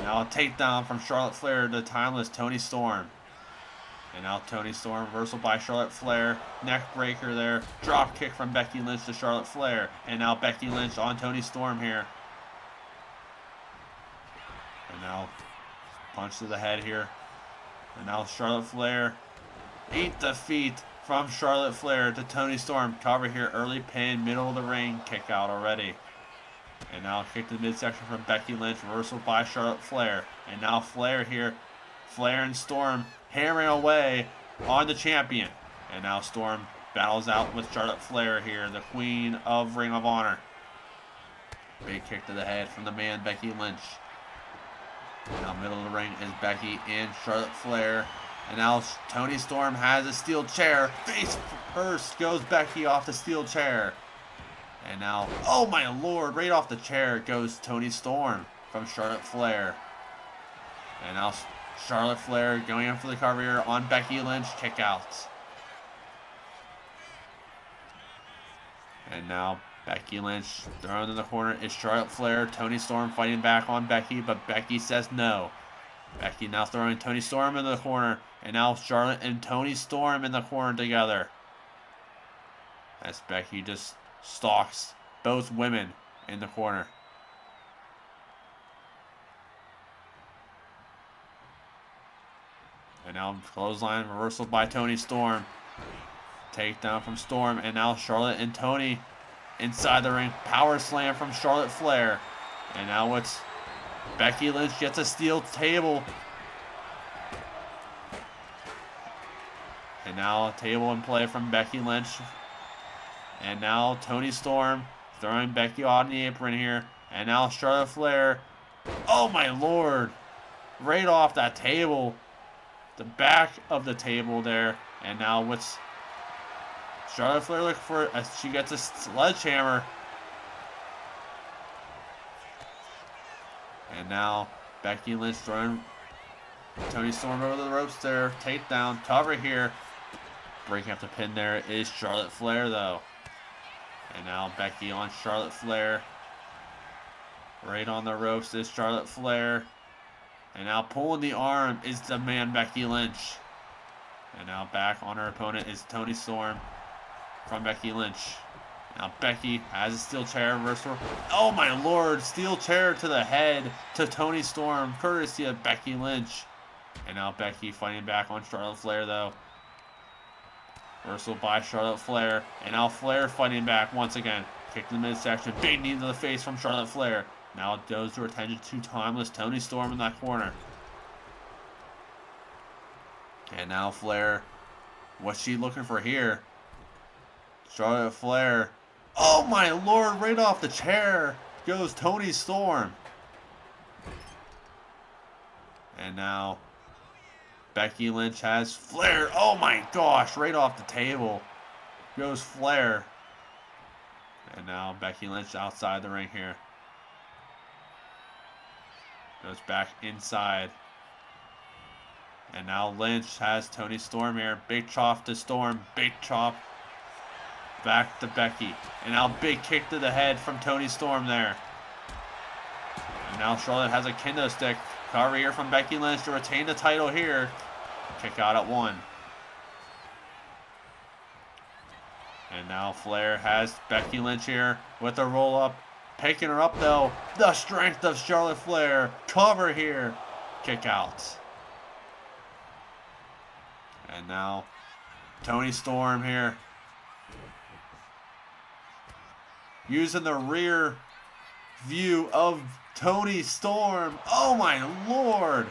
Now a takedown from Charlotte Flair to timeless Toni Storm. And now Toni Storm reversal by Charlotte Flair. Neck breaker there. Drop kick from Becky Lynch to Charlotte Flair. And now Becky Lynch on Toni Storm here. And now punch to the head here. And now Charlotte Flair. Eat the feet from Charlotte Flair to Toni Storm. Cover here. Early pin. Middle of the ring. Kick out already. And now kick to the midsection from Becky Lynch. Reversal by Charlotte Flair. And now Flair here. Flair and Storm hammering away on the champion. And now Storm battles out with Charlotte Flair here, the queen of Ring of Honor. Big kick to the head from the man Becky Lynch. And now middle of the ring is Becky and Charlotte Flair. And now Toni Storm has a steel chair. Face first goes Becky off the steel chair. And now, oh my lord, right off the chair goes Toni Storm from Charlotte Flair. And now Charlotte Flair going in for the cover here on Becky Lynch. Kick out. And now Becky Lynch thrown in the corner is Charlotte Flair. Toni Storm fighting back on Becky, but Becky says no. Becky now throwing Toni Storm in the corner. And now Charlotte and Toni Storm in the corner together. As Becky just stalks both women in the corner. And now clothesline reversal by Toni Storm. Takedown from Storm. And now Charlotte and Toni inside the ring. Power slam from Charlotte Flair. And now it's Becky Lynch gets a steel table. And now a table in play from Becky Lynch. And now Toni Storm throwing Becky on the apron here. And now Charlotte Flair. Oh my lord. Right off that table. The back of the table there. And now what's Charlotte Flair looking for? She gets a sledgehammer. And now Becky Lynch throwing Toni Storm over the ropes there. Takedown. Cover here. Breaking up the pin there is Charlotte Flair though. And now Becky on Charlotte Flair. Right on the ropes is Charlotte Flair. And now pulling the arm is the man Becky Lynch. And now back on her opponent is Toni Storm from Becky Lynch. Now Becky has a steel chair reversal. Oh my lord, steel chair to the head to Toni Storm, courtesy of Becky Lynch. And now Becky fighting back on Charlotte Flair though. Reversal by Charlotte Flair. And now Flair fighting back once again. Kick to the midsection. Big knee to the face from Charlotte Flair. Now it goes to attention to timeless Toni Storm in that corner. And now Flair. What's she looking for here? Charlotte Flair. Oh my lord, right off the chair goes Toni Storm. And now Becky Lynch has Flair. Oh my gosh, right off the table goes Flair. And now Becky Lynch outside the ring here. Goes back inside. And now Lynch has Toni Storm here. Big chop to Storm. Big chop back to Becky. And now big kick to the head from Toni Storm there. And now Charlotte has a kendo stick. Cover here from Becky Lynch to retain the title here. Kick out at 1. And now Flair has Becky Lynch here with a roll up. Picking her up though. The strength of Charlotte Flair. Cover here. Kick out. And now Toni Storm here. Using the rear view of Toni Storm. Oh my lord.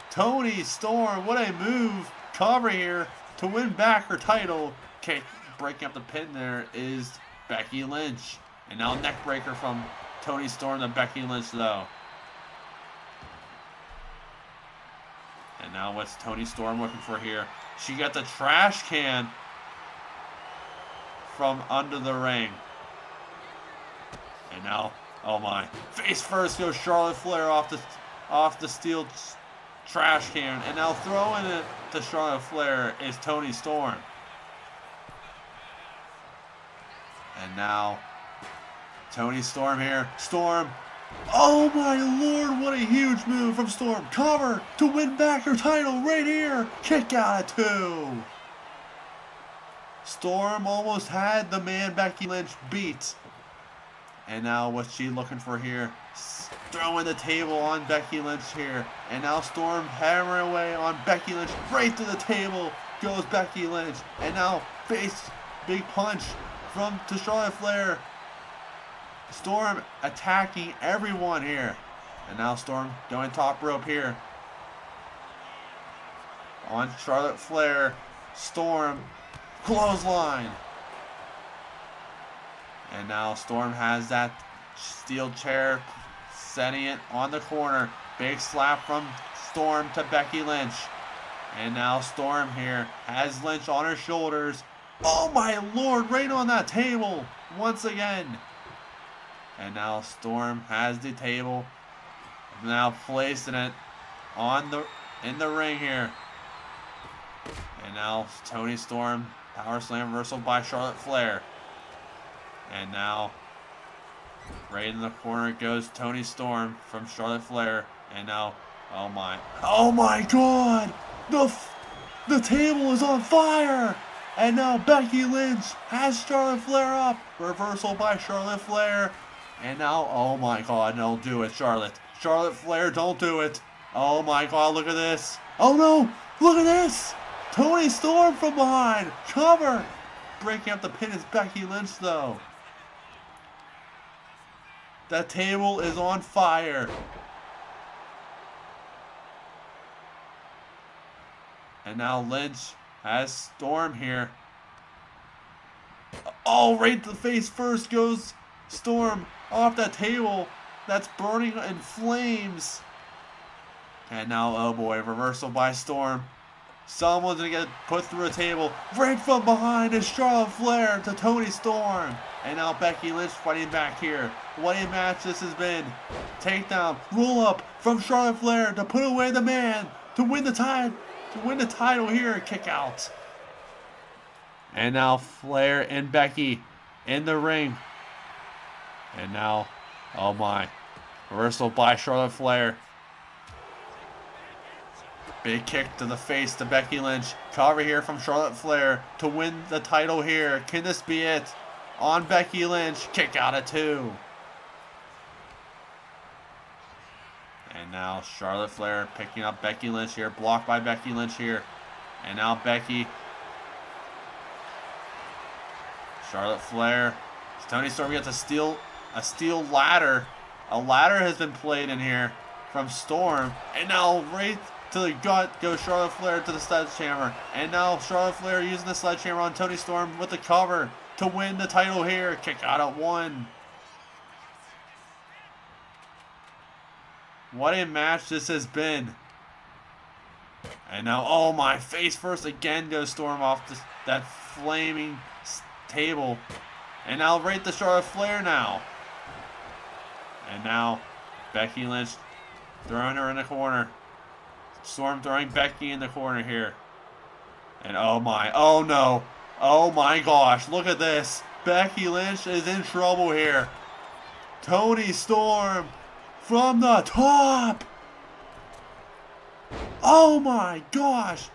Toni Storm, what a move. Cover here to win back her title. Okay, breaking up the pin there is Becky Lynch. And now neck breaker from Toni Storm to Becky Lynch though. And now what's Toni Storm looking for here? She got the trash can from under the ring. And now, oh my. Face first goes Charlotte Flair off the steel trash can. And now throwing it to Charlotte Flair is Toni Storm. And now Toni Storm here. Storm. Oh my lord, what a huge move from Storm. Cover to win back her title right here. Kick out at 2. Storm almost had the man Becky Lynch beat. And now what's she looking for here? Throwing the table on Becky Lynch here. And now Storm hammering away on Becky Lynch. Right to the table goes Becky Lynch. And now face big punch to Charlotte Flair. Storm attacking everyone here. And now Storm going top rope here. On Charlotte Flair. Storm clothesline. And now Storm has that steel chair, setting it on the corner. Big slap from Storm to Becky Lynch. And now Storm here has Lynch on her shoulders. Oh my lord, right on that table once again. And now Storm has the table. Now placing it in the ring here. And now Toni Storm, power slam reversal by Charlotte Flair. And now right in the corner goes Toni Storm from Charlotte Flair. And now Oh my. Oh my God! The table is on fire! And now Becky Lynch has Charlotte Flair up. Reversal by Charlotte Flair. And now, oh my God, don't do it, Charlotte. Charlotte Flair, don't do it. Oh my God, look at this. Oh no, look at this. Toni Storm from behind. Cover. Breaking up the pin is Becky Lynch, though. The table is on fire. And now Lynch has Storm here. Oh, right to the face first goes Storm off that table that's burning in flames. And now, oh boy, reversal by Storm. Someone's going to get put through a table. Right from behind is Charlotte Flair to Toni Storm. And now Becky Lynch fighting back here. What a match this has been. Takedown, roll up from Charlotte Flair to put away the man to win the title here. Kick out. And now Flair and Becky in the ring. And now, oh my, reversal by Charlotte Flair. Big kick to the face to Becky Lynch. Cover here from Charlotte Flair to win the title here. Can this be it? On Becky Lynch. Kick out at 2. And now Charlotte Flair picking up Becky Lynch here. Blocked by Becky Lynch here. And now Becky. Charlotte Flair. Toni Storm gets a steel ladder. A ladder has been played in here from Storm. And now right to the gut goes Charlotte Flair to the sledgehammer. And now Charlotte Flair using the sledgehammer on Toni Storm with the cover to win the title here. Kick out at 1. What a match this has been. And now, oh my, face first again goes Storm off that flaming table. And now right to Charlotte Flair now. And now Becky Lynch throwing her in the corner. Storm throwing Becky in the corner here. And oh my, oh no. Oh my gosh, look at this. Becky Lynch is in trouble here. Toni Storm from the top. Oh my gosh.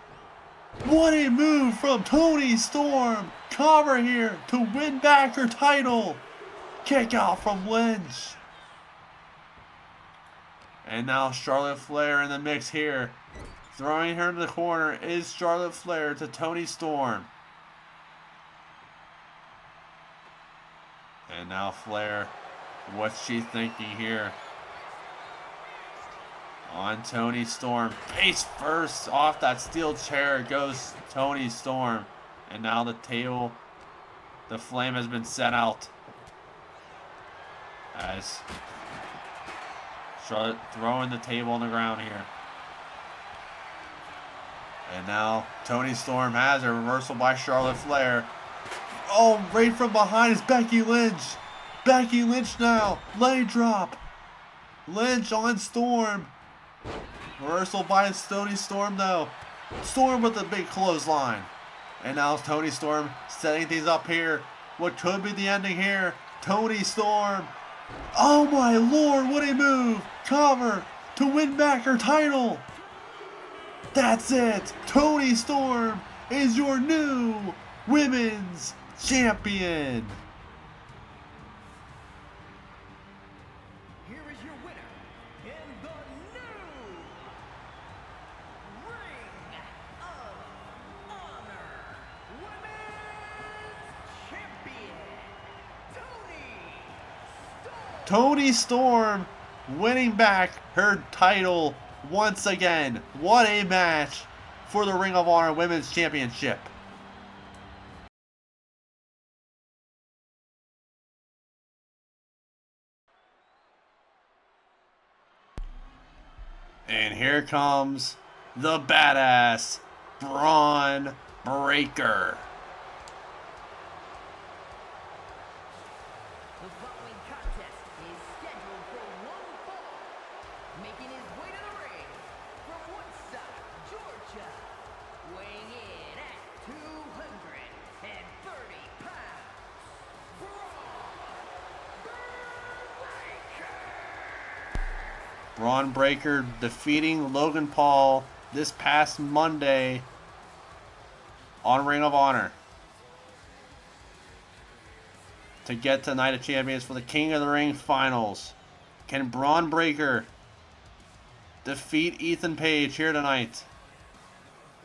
What a move from Toni Storm. Cover here to win back her title. Kick out from Lynch. And now Charlotte Flair in the mix here. Throwing her in the corner is Charlotte Flair to Toni Storm. And now Flair, what's she thinking here? On Toni Storm. Face first off that steel chair goes Toni Storm. And now the table, the flame has been set out. As Charlotte throwing the table on the ground here. And now Toni Storm has a reversal by Charlotte Flair. Oh, right from behind is Becky Lynch. Becky Lynch now. Leg drop. Lynch on Storm. Reversal by Toni Storm though. Storm with the big clothesline. And now Toni Storm setting things up here. What could be the ending here? Toni Storm. Oh my lord, what a move. Cover to win back her title. That's it. Toni Storm is your new women's champion. Here is your winner, in the new Ring of Honor Women's Champion, Toni Storm winning back her title once again. What a match for the Ring of Honor Women's Championship. And here comes the badass Braun Breaker. The following contest is scheduled for one fall. Making his way to the ring from Woodstock, Georgia, weighing in at 230 pounds, Braun Breaker defeating Logan Paul this past Monday on Ring of Honor to get to Night of Champions for the King of the Ring finals. Can Braun Breaker defeat Ethan Page here tonight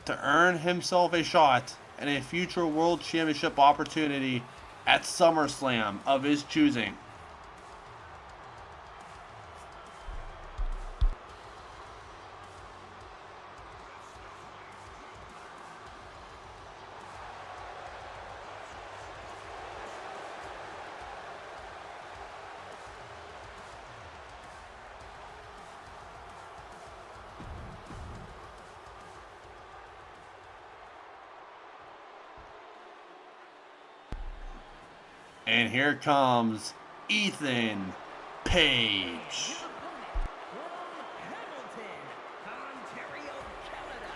to earn himself a shot and a future World Championship opportunity at SummerSlam of his choosing? And here comes Ethan Page. From Hamilton, Ontario, Canada,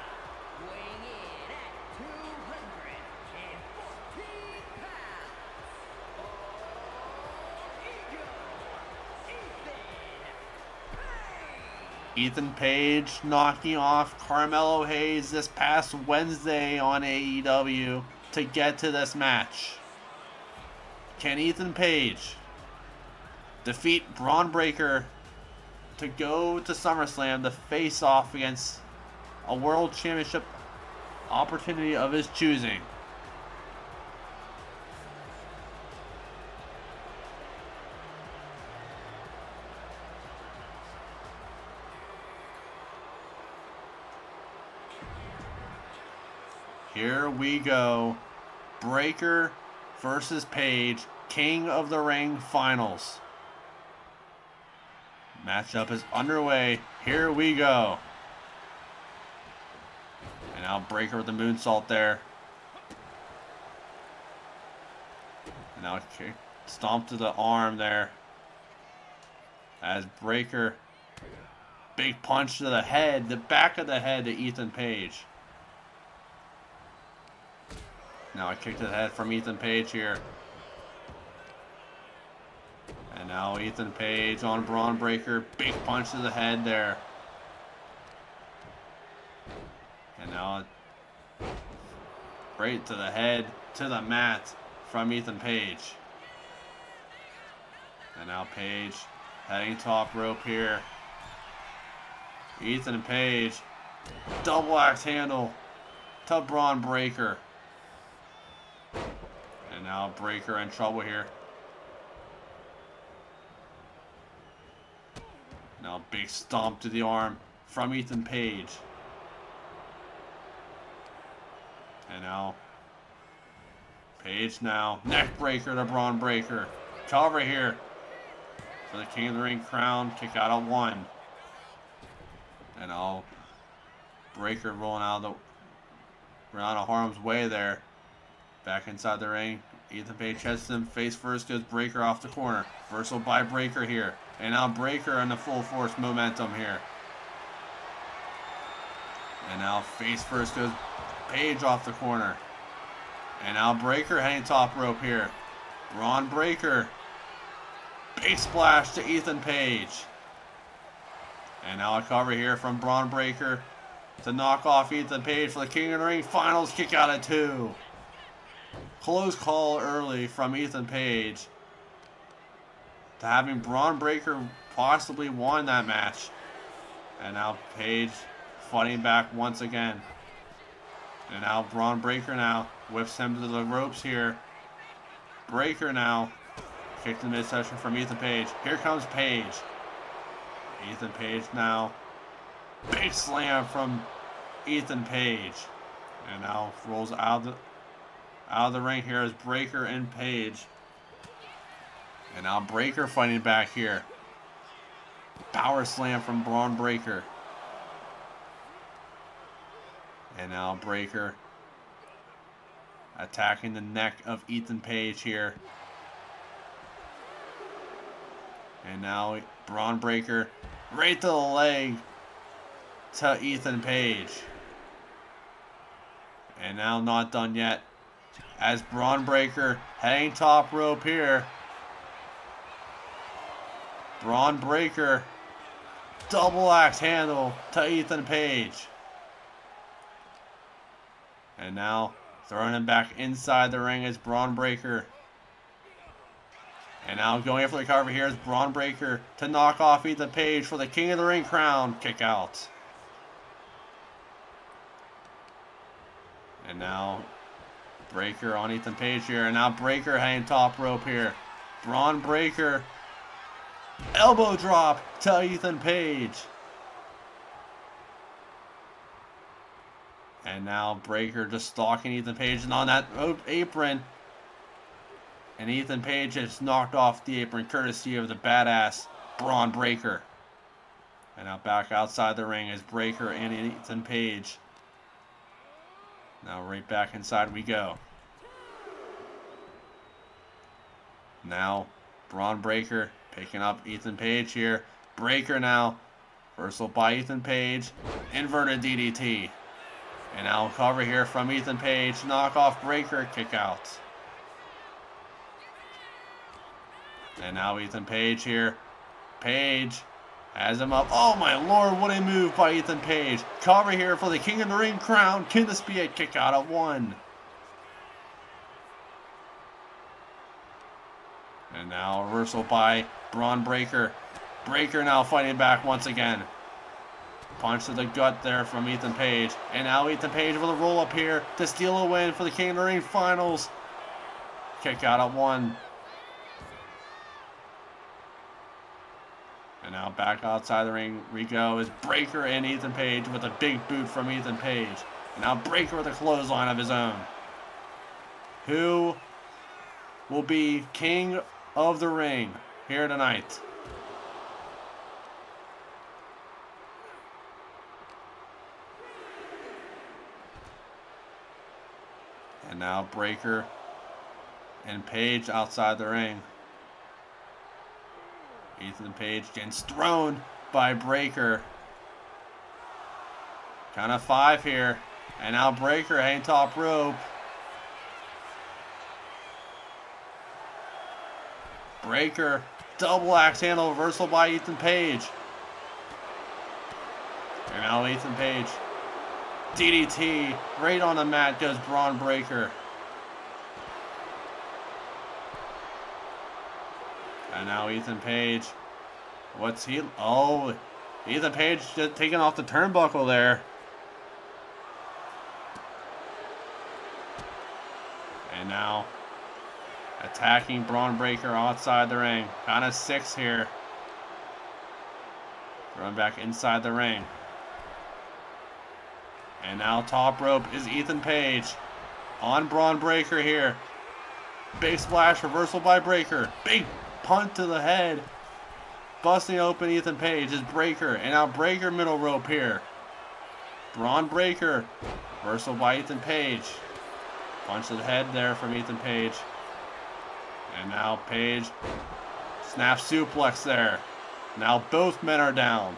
weighing in at 214 pounds. Ethan Page knocking off Carmelo Hayes this past Wednesday on AEW to get to this match. Can Ethan Page defeat Braun Breaker to go to SummerSlam to face off against a World Championship opportunity of his choosing? Here we go. Breaker versus Page, King of the Ring finals. Matchup is underway. Here we go. And now Breaker with the moonsault there. And now kick, stomp to the arm there. As Breaker, big punch to the head, the back of the head to Ethan Page. Now a kick to the head from Ethan Page here. And now Ethan Page on Braun Breaker. Big punch to the head there. And now right to the head, to the mat from Ethan Page. And now Page heading top rope here. Ethan Page, double axe handle to Braun Breaker. And now Breaker in trouble here. Now big stomp to the arm from Ethan Page. And now Page now. Neck breaker to Braun Breaker. Cover here for the King of the Ring crown. Kick out at 1. And now Breaker rolling out of harm's way there. Back inside the ring. Ethan Page heads him face first, goes Breaker off the corner. Reversal by Breaker here. And now Breaker in the full force momentum here. And now face first goes Page off the corner. And now Breaker heading top rope here. Braun Breaker. Big splash to Ethan Page. And now a cover here from Braun Breaker to knock off Ethan Page for the King of the Ring finals. Kick out at 2. Close call early from Ethan Page to having Braun Breaker possibly won that match. And now Page fighting back once again. And now Braun Breaker now whips him to the ropes here. Breaker now kicked in midsection from Ethan Page. Here comes Page. Ethan Page now. Big slam from Ethan Page. And now rolls out of the ring here is Breaker and Page. And now Breaker fighting back here. Power slam from Braun Breaker. And now Breaker attacking the neck of Ethan Page here. And now Braun Breaker right to the leg to Ethan Page. And now not done yet. As Braun Breaker heading top rope here. Braun Breaker Double axe handle to Ethan Page. And now throwing him back inside the ring is Braun Breaker. And now going for the cover here is Braun Breaker to knock off Ethan Page for the King of the Ring crown. Kick out. And now Breaker on Ethan Page here. And now Breaker hanging top rope here. Braun Breaker. Elbow drop to Ethan Page. And now Breaker just stalking Ethan Page and on that apron. And Ethan Page has knocked off the apron courtesy of the badass Braun Breaker. And now back outside the ring is Breaker and Ethan Page. Now right back inside we go. Now Braun Breaker picking up Ethan Page here. Breaker now. Reversal by Ethan Page. Inverted DDT. And now cover here from Ethan Page. Knock off Breaker. Kick out. And now Ethan Page here. Page has him up. Oh my lord, what a move by Ethan Page. Cover here for the King of the Ring crown. Can this be a kick out at 1? And now reversal by Braun Breaker. Breaker now fighting back once again. Punch to the gut there from Ethan Page. And now Ethan Page with a roll up here to steal a win for the King of the Ring finals. Kick out at 1. And now back outside the ring we go is Breaker and Ethan Page with a big boot from Ethan Page. And now Breaker with a clothesline of his own. Who will be King of the Ring here tonight? And now Breaker and Page outside the ring. Ethan Page gets thrown by Breaker. Count of 5 here. And now Breaker hanging top rope. Breaker, double axe handle reversal by Ethan Page. And now Ethan Page. DDT, right on the mat goes Braun Breaker. And now Ethan Page. What's he? Oh, Ethan Page just taking off the turnbuckle there. And now attacking Braun Breaker outside the ring. Count of 6 here. Run back inside the ring. And now top rope is Ethan Page. On Braun Breaker here. Big splash reversal by Breaker. Big punt to the head. Busting open Ethan Page is Breaker. And now Breaker middle rope here. Braun Breaker. Reversal by Ethan Page. Punch to the head there from Ethan Page. And now Page. Snap suplex there. Now both men are down.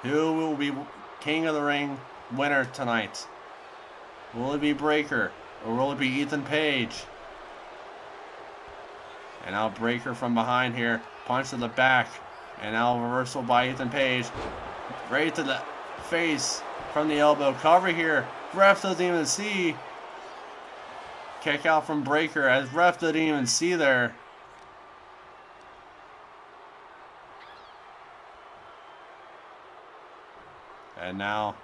Who will be King of the Ring winner tonight? Will it be Breaker or will it be Ethan Page? And now Breaker from behind here. Punch to the back. And now reversal by Ethan Page. Right to the face from the elbow. Cover here. Ref doesn't even see. Kick out from Breaker as ref didn't even see there. And now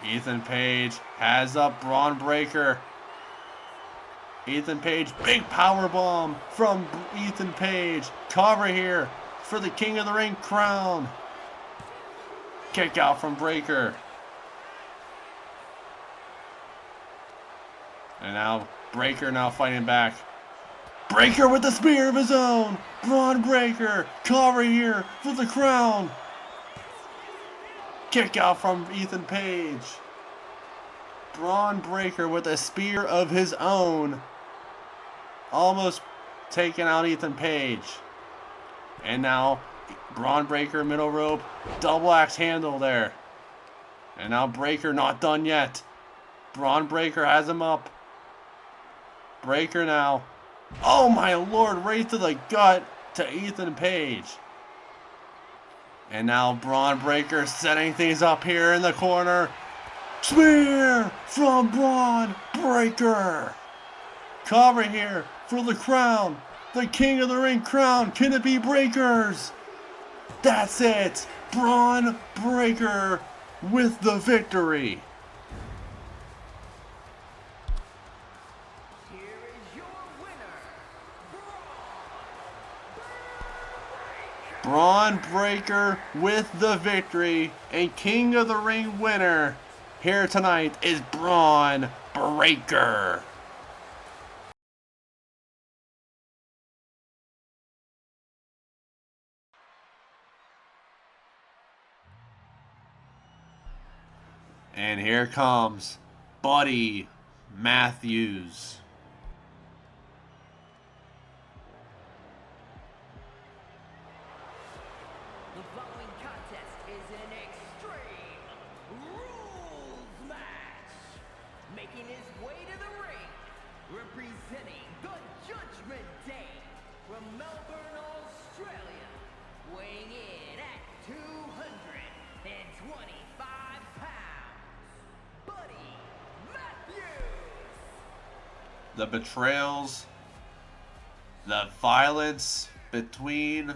Ethan Page has up Braun Breaker. Ethan Page, big power bomb from Ethan Page. Cover here for the King of the Ring crown. Kick out from Breaker. And now Breaker now fighting back. Breaker with the spear of his own. Braun Breaker, cover here for the crown. Kick out from Ethan Page. Braun Breaker with a spear of his own. Almost taking out Ethan Page. And now Braun Breaker middle rope. Double axe handle there. And now Breaker not done yet. Braun Breaker has him up. Breaker now. Oh my lord, right to the gut to Ethan Page. And now Braun Breaker setting things up here in the corner. Spear from Braun Breaker. Cover here for the crown. The King of the Ring crown. Can it be Breakers? That's it. Braun Breaker with the victory. Here is your winner, Braun Breaker with the victory, and King of the Ring winner here tonight is Braun Breaker. And here comes Buddy Matthews. The following contest is an Extreme Rules match. Making his way to the ring, representing the Judgment Day from Melbourne, Australia, weighing in at 225 pounds, Buddy Matthews. The betrayals, the violence between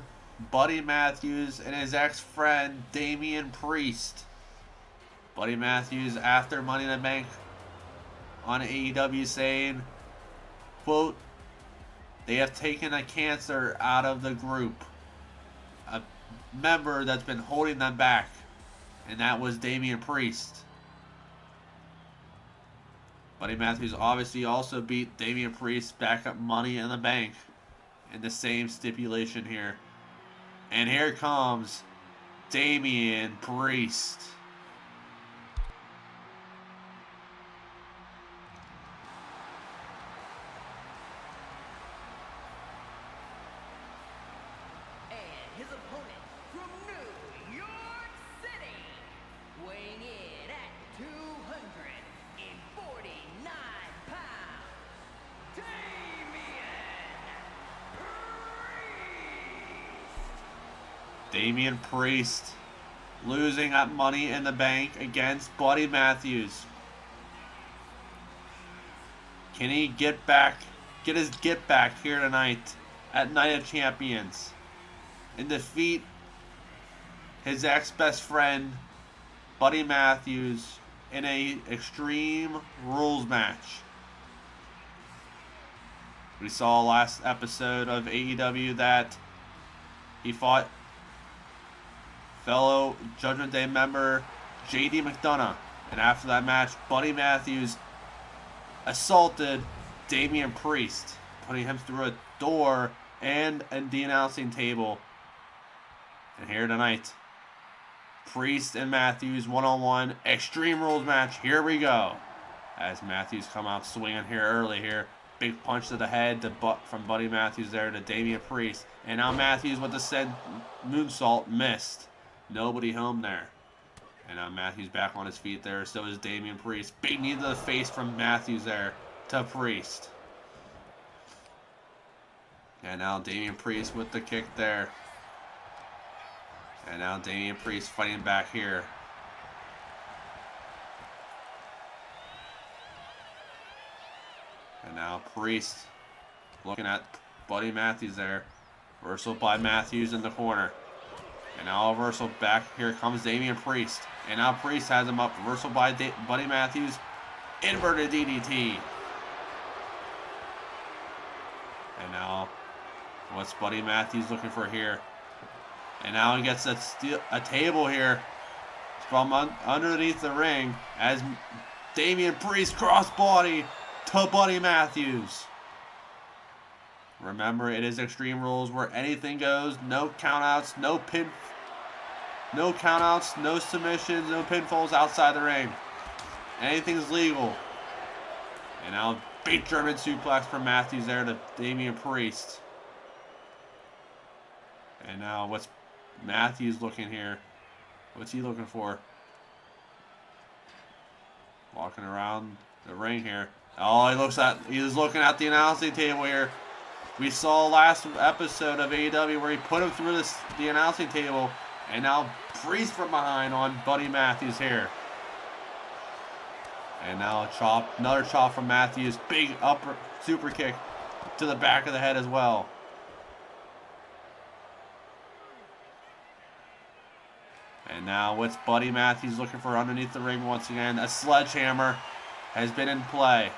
Buddy Matthews and his ex-friend Damian Priest. Buddy Matthews, after Money in the Bank on AEW, saying, quote, "They have taken a cancer out of the group, a member that's been holding them back," and that was Damian Priest. Buddy Matthews obviously also beat Damian Priest back at Money in the Bank in the same stipulation here. And here comes Damian Priest. And his opponent from New York City, weighing in at 249 pounds, Damian Priest losing at Money in the Bank against Buddy Matthews. Can he get his get back here tonight at Night of Champions and defeat his ex-best friend Buddy Matthews in a Extreme Rules match? We saw last episode of AEW that he fought fellow Judgment Day member JD McDonough, and after that match, Buddy Matthews assaulted Damian Priest, putting him through a door and the announcing table. And here tonight, Priest and Matthews one-on-one Extreme Rules match. Here we go. As Matthews come out swinging here early here. Big punch to the head from Buddy Matthews there to Damian Priest. And now Matthews with the said moonsault missed. Nobody home there. And now Matthews back on his feet there. So is Damian Priest. Big knee to the face from Matthews there to Priest. And now Damian Priest with the kick there. And now Damian Priest fighting back here. And now Priest looking at Buddy Matthews there. Reversal by Matthews in the corner. And now reversal back. Here comes Damian Priest. And now Priest has him up. Reversal by Buddy Matthews. Inverted DDT. And now, what's Buddy Matthews looking for here? And now he gets a table here from underneath the ring as Damian Priest crossbody to Buddy Matthews. Remember, it is Extreme Rules where anything goes. No countouts, no countouts, no submissions, no pinfalls outside the ring. Anything's legal. And now big German suplex from Matthews there to Damian Priest. And now what's Matthews looking here? What's he looking for? Walking around the ring here. Oh, he's looking at the announcing table here. We saw last episode of AEW where he put him through the announcing table, and now Priest from behind on Buddy Matthews here. And now another chop from Matthews. Big upper super kick to the back of the head as well. And now what's Buddy Matthews looking for underneath the ring once again? A sledgehammer has been in play.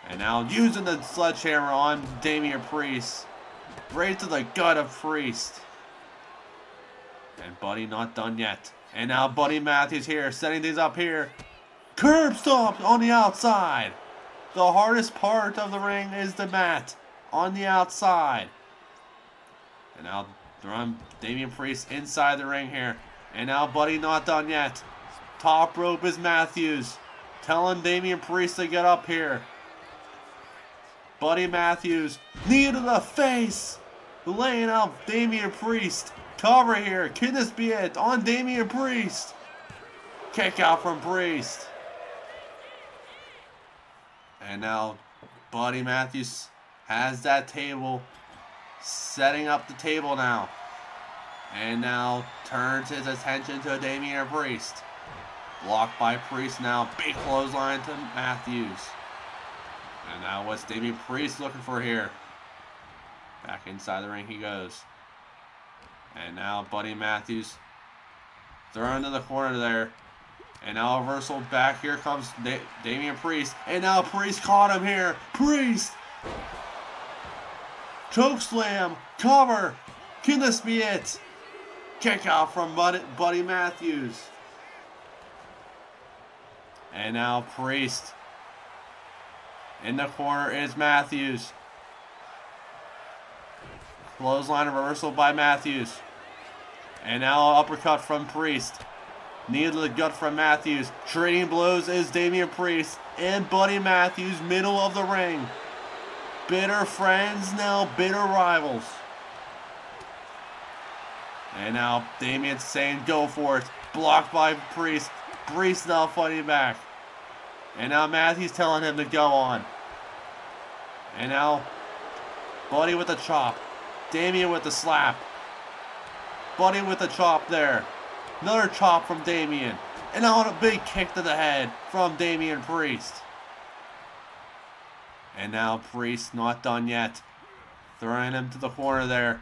And now using the sledgehammer on Damian Priest. Right to the gut of Priest. And Buddy not done yet. And now Buddy Matthews here, setting things up here. Curb stomp on the outside. The hardest part of the ring is the mat on the outside. And now Damian Priest inside the ring here. And now Buddy not done yet. Top rope is Matthews. Telling Damian Priest to get up here. Buddy Matthews, knee to the face. Laying out Damian Priest. Cover here. Can this be it? On Damian Priest. Kick out from Priest. And now Buddy Matthews has that table. Setting up the table now. And now turns his attention to Damian Priest. Blocked by Priest now. Big clothesline to Matthews. And now what's Damian Priest looking for here? Back inside the ring he goes. And now Buddy Matthews thrown into the corner there. And now a reversal back. Here comes Damian Priest. And now Priest caught him here. Priest! Chokeslam. Cover. Can this be it? Kick out from Buddy Matthews. And now Priest. In the corner is Matthews. Clothesline reversal by Matthews. And now uppercut from Priest. Knee to the gut from Matthews. Trading blows is Damian Priest and Buddy Matthews, middle of the ring. Bitter friends, now bitter rivals. And now Damian's saying go for it. Blocked by Priest. Priest now fighting back. And now Matthews telling him to go on. And now Buddy with the chop. Damian with the slap. Buddy with the chop there. Another chop from Damian. And now a big kick to the head from Damian Priest. And now Priest not done yet. Throwing him to the corner there.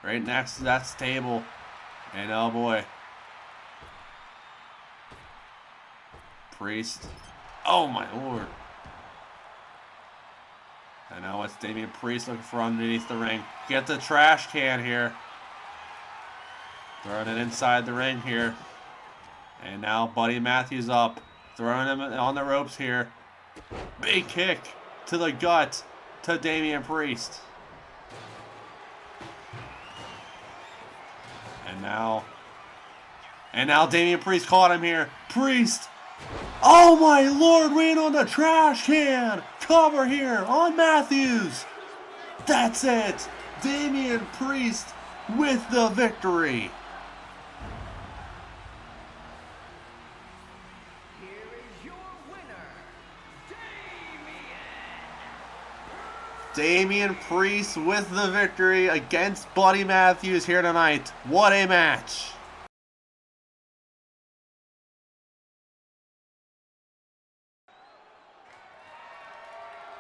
Right next to that table. And oh boy. Priest. Oh my lord. And now it's Damian Priest looking for underneath the ring. Get the trash can here. Throwing it inside the ring here. And now Buddy Matthews up. Throwing him on the ropes here. Big kick to the gut to Damian Priest. And now Damian Priest caught him here. Priest. Oh my lord, rain on the trash can. Cover here on Matthews. That's it. Damian Priest with the victory. Here is your winner, Damian Priest with the victory against Buddy Matthews here tonight. What a match.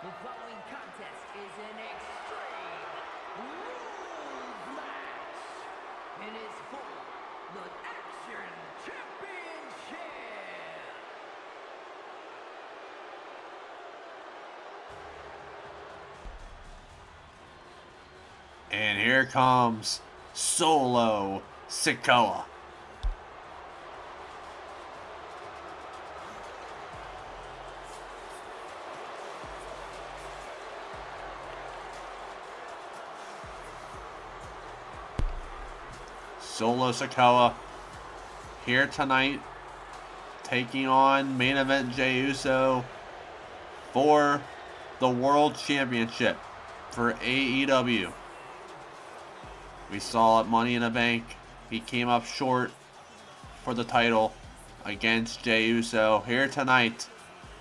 The following contest is an extreme rules match. It is for the Action Championship. And here comes Solo Sikoa. Solo Sikoa here tonight, taking on main event Jey Uso for the World Championship for AEW. We saw at Money in the Bank, he came up short for the title against Jey Uso. Here tonight,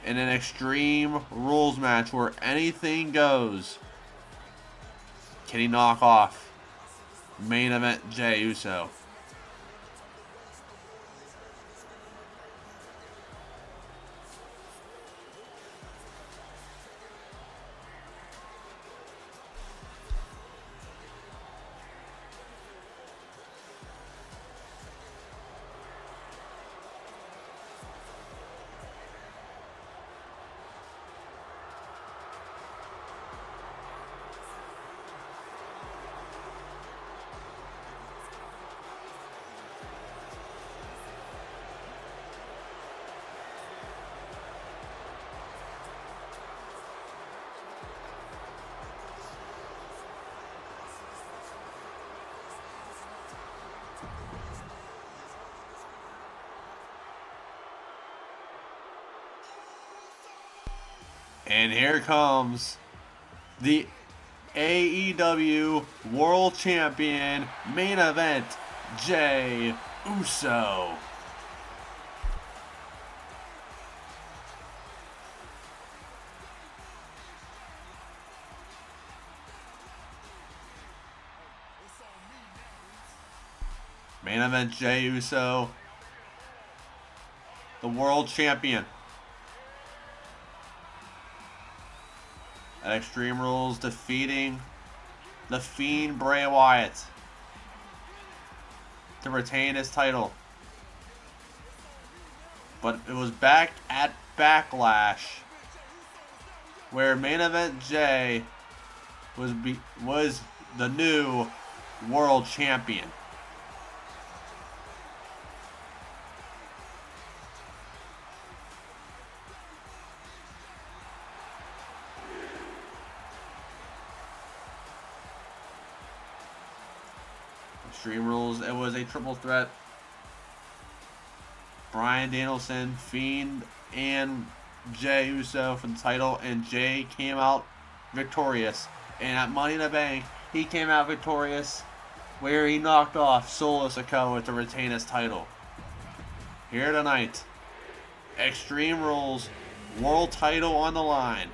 in an Extreme Rules match where anything goes. Can he knock off main event Jey Uso? And here comes the AEW World Champion main event, Jey Uso. Main event Jey Uso, the World Champion. At Extreme Rules, defeating the Fiend Bray Wyatt to retain his title. But it was back at Backlash where main event Jey was the new World Champion. Extreme Rules, it was a triple threat. Bryan Danielson, Fiend, and Jey Uso for the title, and Jey came out victorious. And at Money in the Bank, he came out victorious where he knocked off Solo Sikoa to retain his title. Here tonight, Extreme Rules, world title on the line.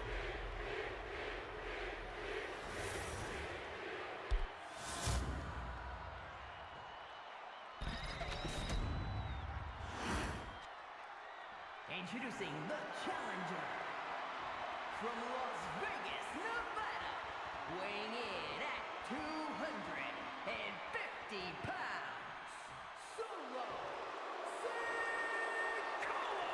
Introducing the challenger from Las Vegas, Nevada, weighing in at 250 pounds, Solo Sikoa.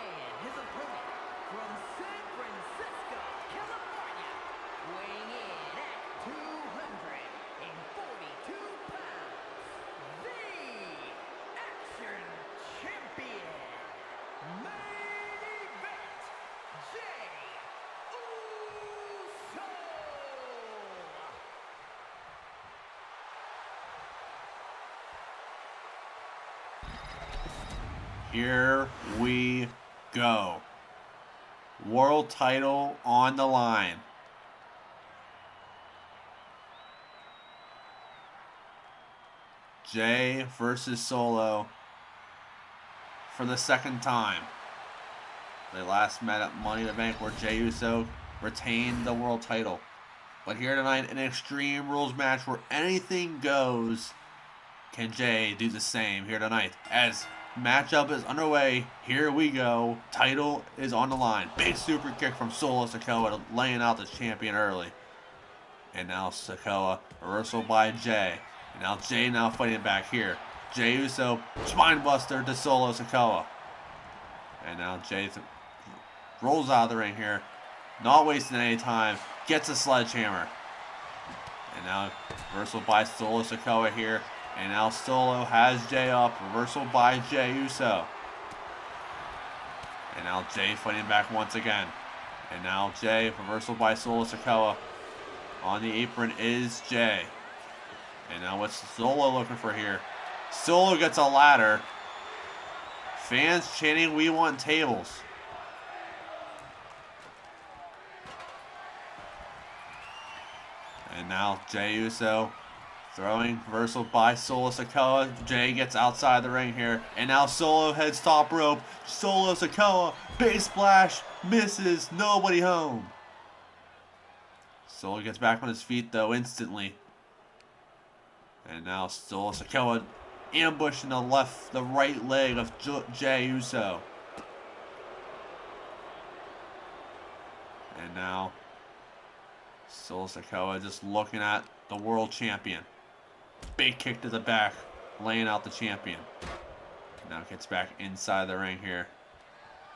And his opponent from San Francisco, California, weighing in at 242 pounds. Action Champion, main event, Jey Uso. Here we go. World title on the line. Jey versus Solo for the second time. They last met at Money in the Bank where Jey Uso retained the world title. But here tonight, an Extreme Rules match where anything goes. Can Jey do the same here tonight? As matchup is underway, here we go. Title is on the line. Big super kick from Solo Sikoa, laying out the champion early. And now Sikoa, reversal by Jey. And now Jey fighting back here. Jey Uso, spine buster to Solo Sikoa. And now Jey rolls out of the ring here. Not wasting any time. Gets a sledgehammer. And now reversal by Solo Sikoa here. And now Solo has Jey up. Reversal by Jey Uso. And now Jey fighting back once again. And now Jey, reversal by Solo Sikoa. On the apron is Jey. And now what's Solo looking for here? Solo gets a ladder. Fans chanting, "We want tables." And now Jey Uso Throwing reversal by Solo Sikoa. Jay gets outside the ring here. And now Solo heads top rope. Solo Sikoa. Big splash. Misses. Nobody home. Solo gets back on his feet though instantly. And now Solo Sikoa ambushing the right leg of Jey Uso. And now Solo Sikoa just looking at the world champion. Big kick to the back, laying out the champion. Now gets back inside the ring here.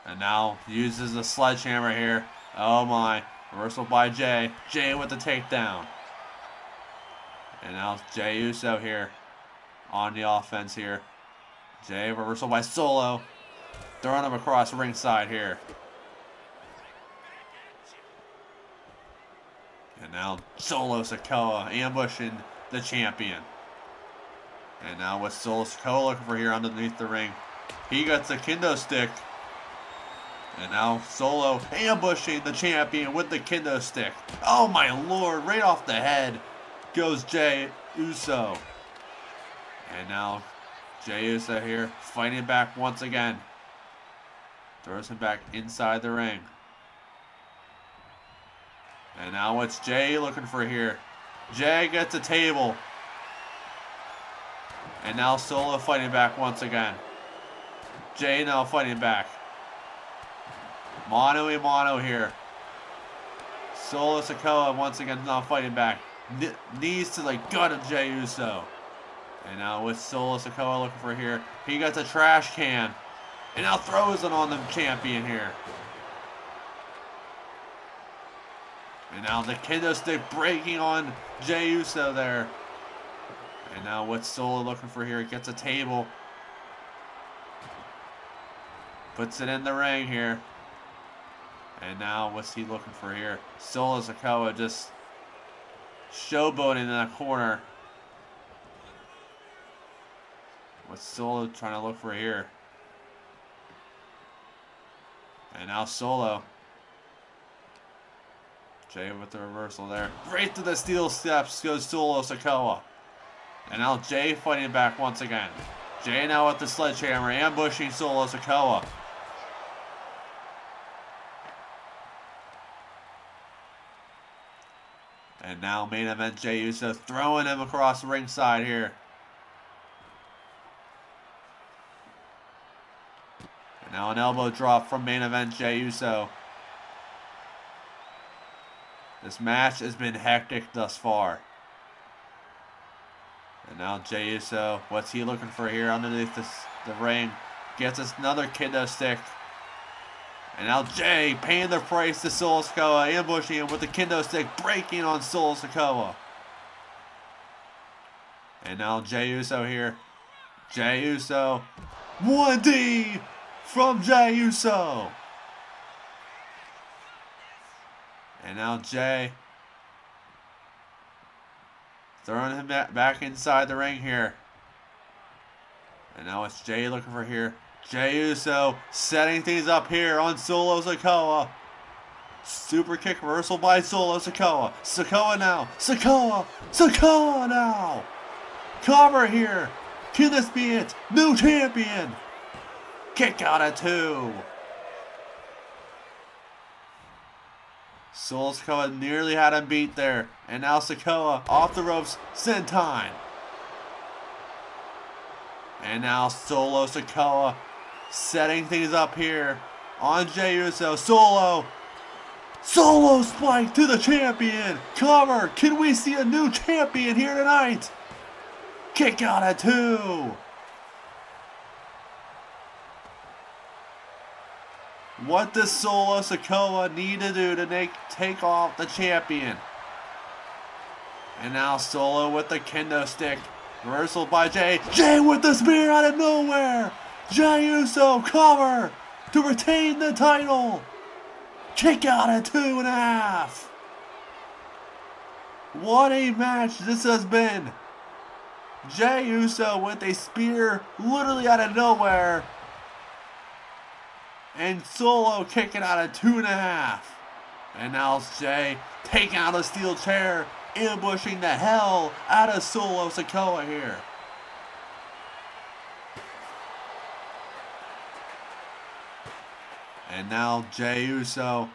And now uses the sledgehammer here. Oh my. Reversal by Jay. Jay with the takedown. And now Jey Uso here on the offense here. Jay reversal by Solo. Throwing him across ringside here. And now Solo Sikoa ambushing the champion. And now with Solo Sikoa looking for here underneath the ring. He gets the kendo stick. And now Solo ambushing the champion with the kendo stick. Oh my lord, right off the head goes Jey Uso. And now Jey Uso here fighting back once again. Throws him back inside the ring. And now it's Jay looking for here. Jay gets a table. And now Solo fighting back once again. Jay now fighting back. Mano a mano here. Solo Sikoa once again now fighting back. Knees to the gut of Jey Uso. And now with Solo Sikoa looking for here. He got the trash can. And now throws it on the champion here. And now the kendo stick breaking on Jey Uso there. And now what's Solo looking for here? Gets a table. Puts it in the ring here. And now what's he looking for here? Solo Sikoa just showboating in that corner. What's Solo trying to look for here? And now Solo. Jay with the reversal there. Right to the steel steps goes Solo Sikoa. And now Jay fighting back once again. Jay now with the sledgehammer ambushing Solo Sikoa. And now main event Jey Uso throwing him across the ringside here. And now an elbow drop from main event Jey Uso. This match has been hectic thus far. And now Jey Uso, what's he looking for here underneath the ring? Gets us another kendo stick. And now Jay paying the price to Solo Sikoa, ambushing him with the kendo stick, breaking on Solo Sikoa. And now Jey Uso here. Jey Uso. 1D from Jey Uso. And now Jay throwing him back inside the ring here. And now it's Jay looking for here. Jey Uso setting things up here on Solo Sikoa. Super kick reversal by Solo Sikoa. Sikoa now. Sikoa now. Cover here. Can this be it? New champion. Kick out at 2. Solo Sikoa nearly had him beat there. And now Sikoa off the ropes. Senton. And now Solo Sikoa setting things up here on Jey Uso. Solo spike to the champion. Cover. Can we see a new champion here tonight? Kick out at 2. What does Solo Sikoa need to do to take off the champion? And now Solo with the kendo stick. Reversal by Jay. Jay with the spear out of nowhere. Jey Uso cover to retain the title. Kick out at 2.5. What a match this has been. Jey Uso with a spear literally out of nowhere. And Solo kicking out at 2.5. And now it's Jay taking out a steel chair. ambushing the hell out of Solo Sikoa here. And now Jey Uso,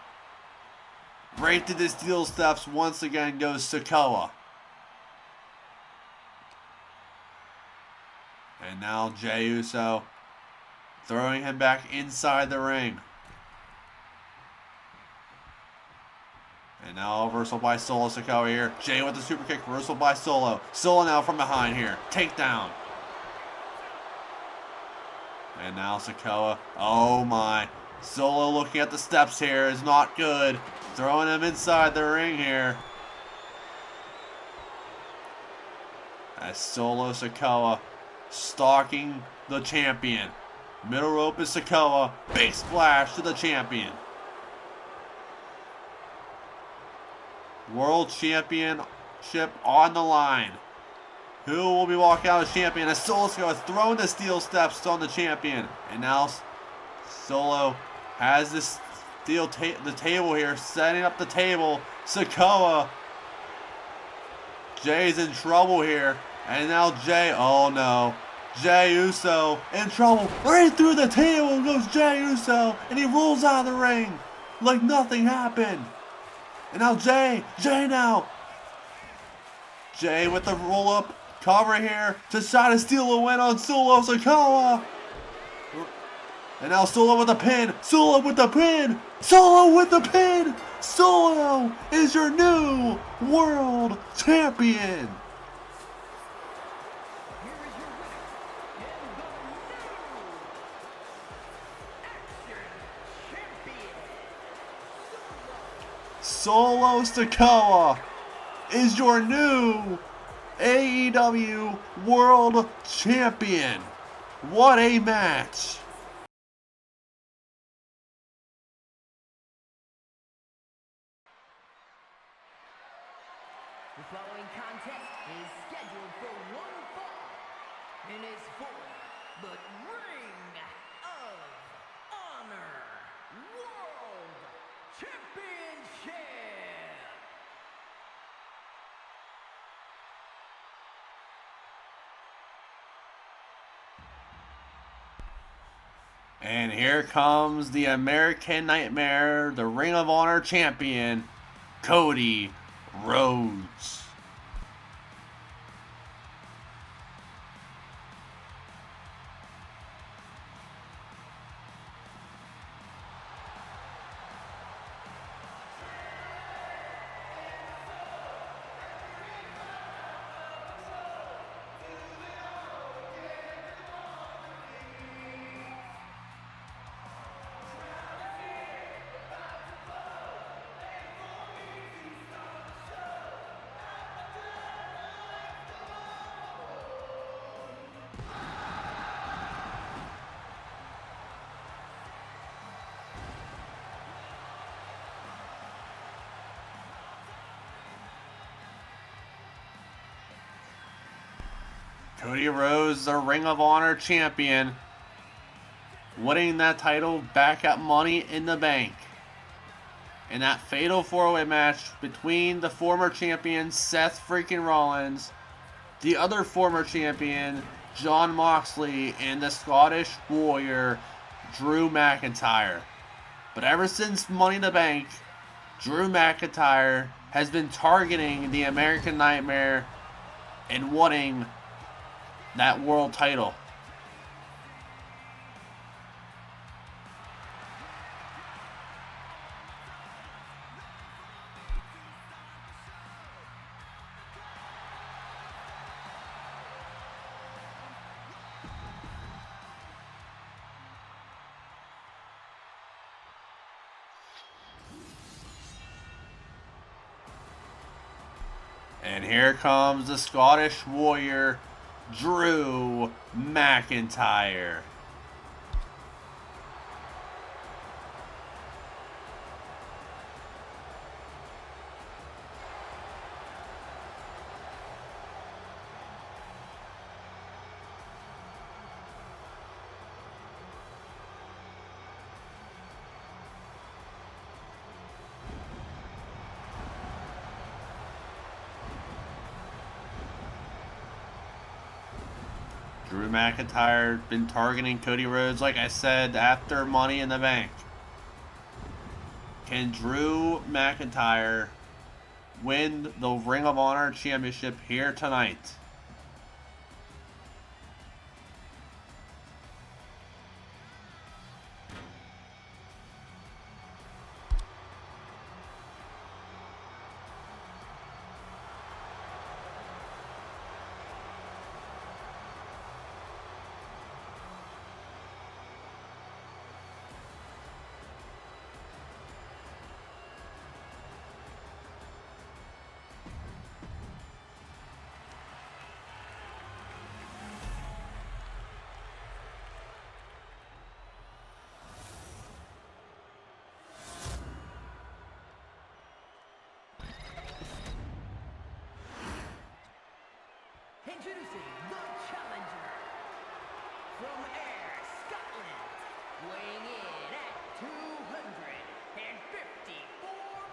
right to the steel steps once again goes Sikoa. And now Jey Uso throwing him back inside the ring. And now reversal by Solo Sikoa here. Jey with the super kick, reversal by Solo. Solo now from behind here. Takedown. And now Sikoa. Oh my. Solo looking at the steps here is not good. Throwing him inside the ring here. As Solo Sikoa stalking the champion. Middle rope is Sikoa. Big splash to the champion. World Championship on the line. Who will be walking out as champion? As Solo Sikoa throwing the steel steps on the champion. And now Solo has this steel the table here, setting up the table. Sikoa. Jey's in trouble here. And now Jey, oh no. Jey Uso in trouble. Right through the table goes Jey Uso. And he rolls out of the ring like nothing happened. And now Jey now. Jey with the roll up cover here to try to steal a win on Solo Sikoa. And now Solo with the pin. Solo with the pin. Solo with the pin. Solo is your new world champion. Solo Sikoa is your new AEW World Champion. What a match! The following contest is scheduled for one fall and is for the Ring of Honor World Championship. And here comes the American Nightmare, the Ring of Honor champion, Cody Rhodes. Cody Rhodes, the Ring of Honor champion, winning that title back at Money in the Bank. In that fatal four-way match between the former champion Seth freaking Rollins, the other former champion Jon Moxley, and the Scottish Warrior Drew McIntyre. But ever since Money in the Bank, Drew McIntyre has been targeting the American Nightmare and wanting that world title. And here comes the Scottish Warrior, Drew McIntyre. Drew McIntyre been targeting Cody Rhodes, like I said, after Money in the Bank. Can Drew McIntyre win the Ring of Honor Championship here tonight? Introducing the challenger from Ayr, Scotland, weighing in at 254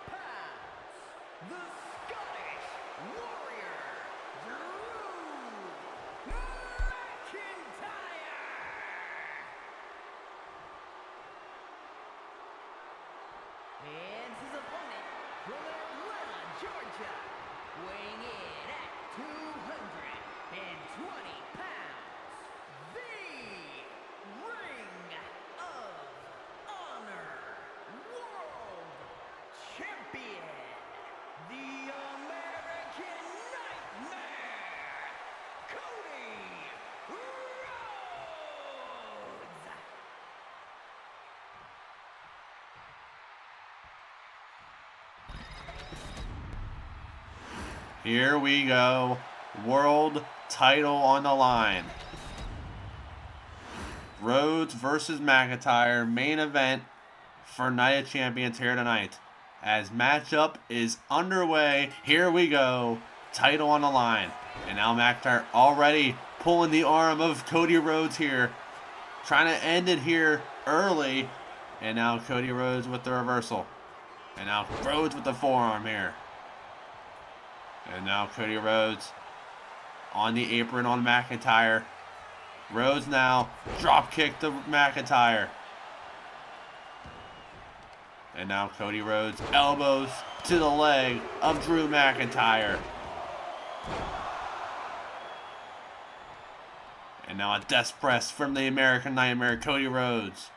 pounds, the Scottish Warrior, Drew McIntyre. And his opponent from Atlanta, Georgia, weighing in at 220 pounds, the Ring of Honor World Champion, the American Nightmare, Cody Rhodes. Here we go. World title on the line. Rhodes versus McIntyre, main event for Night of Champions here tonight. As matchup is underway, here we go. Title on the line. And now McIntyre already pulling the arm of Cody Rhodes here. Trying to end it here early. And now Cody Rhodes with the reversal. And now Rhodes with the forearm here. And now Cody Rhodes on the apron on McIntyre. Rhodes now drop kick to McIntyre. And now Cody Rhodes elbows to the leg of Drew McIntyre. And now a death press from the American Nightmare, Cody Rhodes.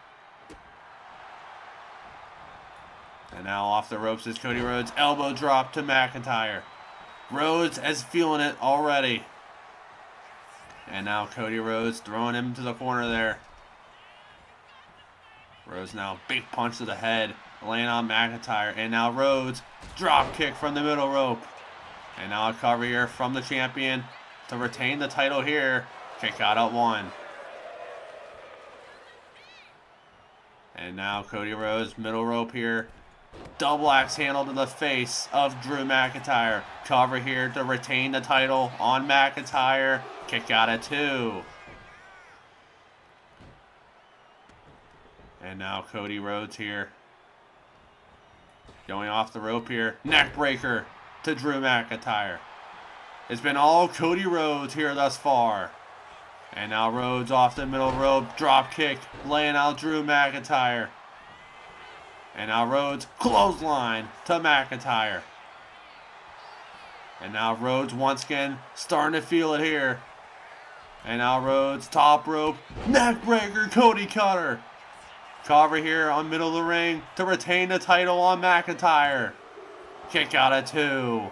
And now off the ropes is Cody Rhodes. Elbow drop to McIntyre. Rhodes is feeling it already. And now Cody Rhodes throwing him to the corner there. Rhodes now big punch to the head, laying on McIntyre. And now Rhodes drop kick from the middle rope. And now a cover here from the champion to retain the title here. Kick out at 1. And now Cody Rhodes, middle rope here. Double axe handle to the face of Drew McIntyre. Cover here to retain the title on McIntyre. Kick out at 2. And now Cody Rhodes here. Going off the rope here. Neck breaker to Drew McIntyre. It's been all Cody Rhodes here thus far. And now Rhodes off the middle rope. Drop kick. Laying out Drew McIntyre. And now Rhodes clothesline to McIntyre. And now Rhodes once again starting to feel it here. And now Rhodes top rope. Neck breaker. Cody cutter. Cover here on middle of the ring to retain the title on McIntyre. Kick out at 2.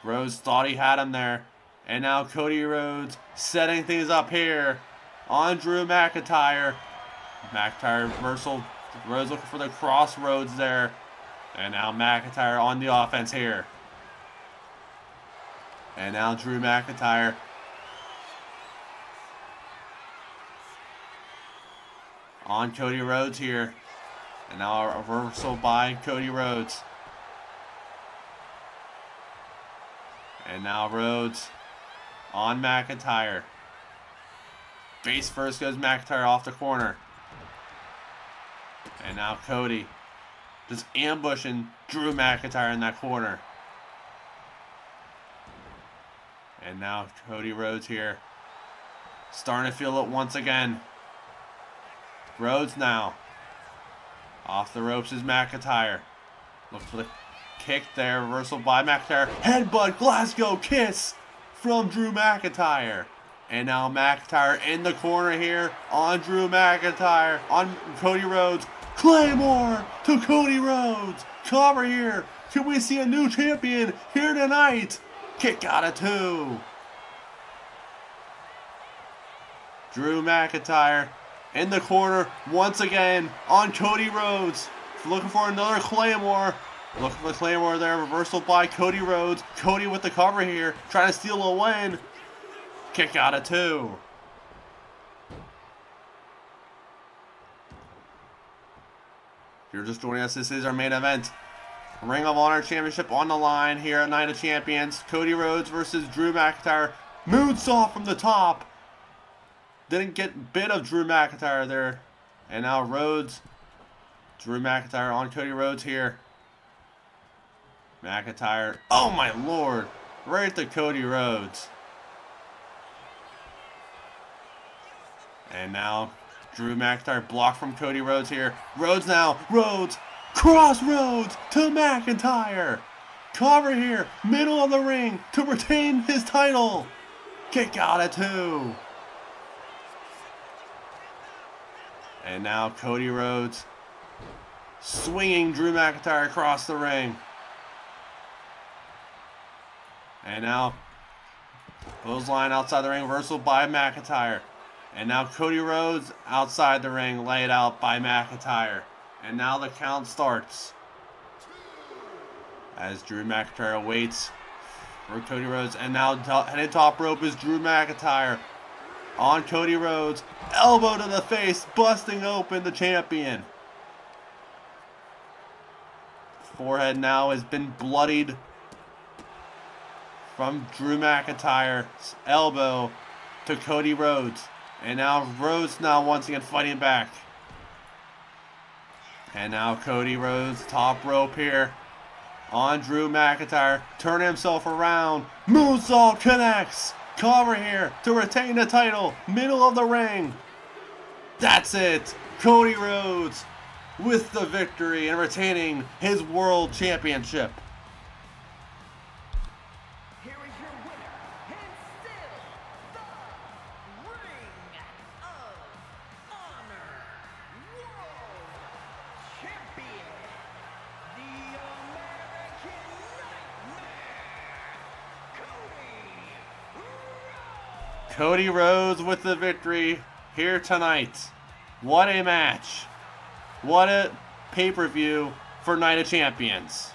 Rhodes thought he had him there. And now Cody Rhodes setting things up here on Drew McIntyre. McIntyre reversal. Rhodes looking for the crossroads there. And now McIntyre on the offense here. And now Drew McIntyre. On Cody Rhodes here. And now a reversal by Cody Rhodes. And now Rhodes on McIntyre. Face first goes McIntyre off the corner. And now Cody just ambushing Drew McIntyre in that corner. And now Cody Rhodes here Starting to feel it once again. Rhodes now. Off the ropes is McIntyre. Look for the kick there. Reversal by McIntyre. Headbutt, Glasgow kiss from Drew McIntyre. And now McIntyre in the corner here on Drew McIntyre. On Cody Rhodes. Claymore to Cody Rhodes. Cover here. Can we see a new champion here tonight? Kick out of 2. Drew McIntyre in the corner once again on Cody Rhodes. Looking for another Claymore. Looking for the Claymore there. Reversal by Cody Rhodes. Cody with the cover here. Trying to steal a win. Kick out of 2. If you're just joining us, this is our main event. Ring of Honor Championship on the line here at Night of Champions. Cody Rhodes versus Drew McIntyre. Moonsault from the top. Didn't get a bit of Drew McIntyre there. And now Rhodes. Drew McIntyre on Cody Rhodes here. McIntyre. Oh my lord. Right to Cody Rhodes. And now Drew McIntyre blocked from Cody Rhodes here. Rhodes now. Rhodes. Cross Rhodes to McIntyre. Cover here. Middle of the ring to retain his title. Kick out of 2. And now Cody Rhodes swinging Drew McIntyre across the ring. And now clothesline outside the ring, reversal by McIntyre. And now Cody Rhodes outside the ring, laid out by McIntyre. And now the count starts. As Drew McIntyre waits for Cody Rhodes. And now headed top rope is Drew McIntyre on Cody Rhodes. Elbow to the face, busting open the champion. Forehead now has been bloodied from Drew McIntyre's elbow to Cody Rhodes. And now Rhodes now once again fighting back. And now Cody Rhodes, top rope here on Drew McIntyre. Turn himself around. Moonsault connects. Cover here to retain the title. Middle of the ring. That's it. Cody Rhodes with the victory and retaining his world championship. Here is your winner, and still the Ring of Honor World Champion, the American Nightmare, Cody Rhodes. Cody Rhodes with the victory here tonight. What a match. What a pay-per-view for Night of Champions.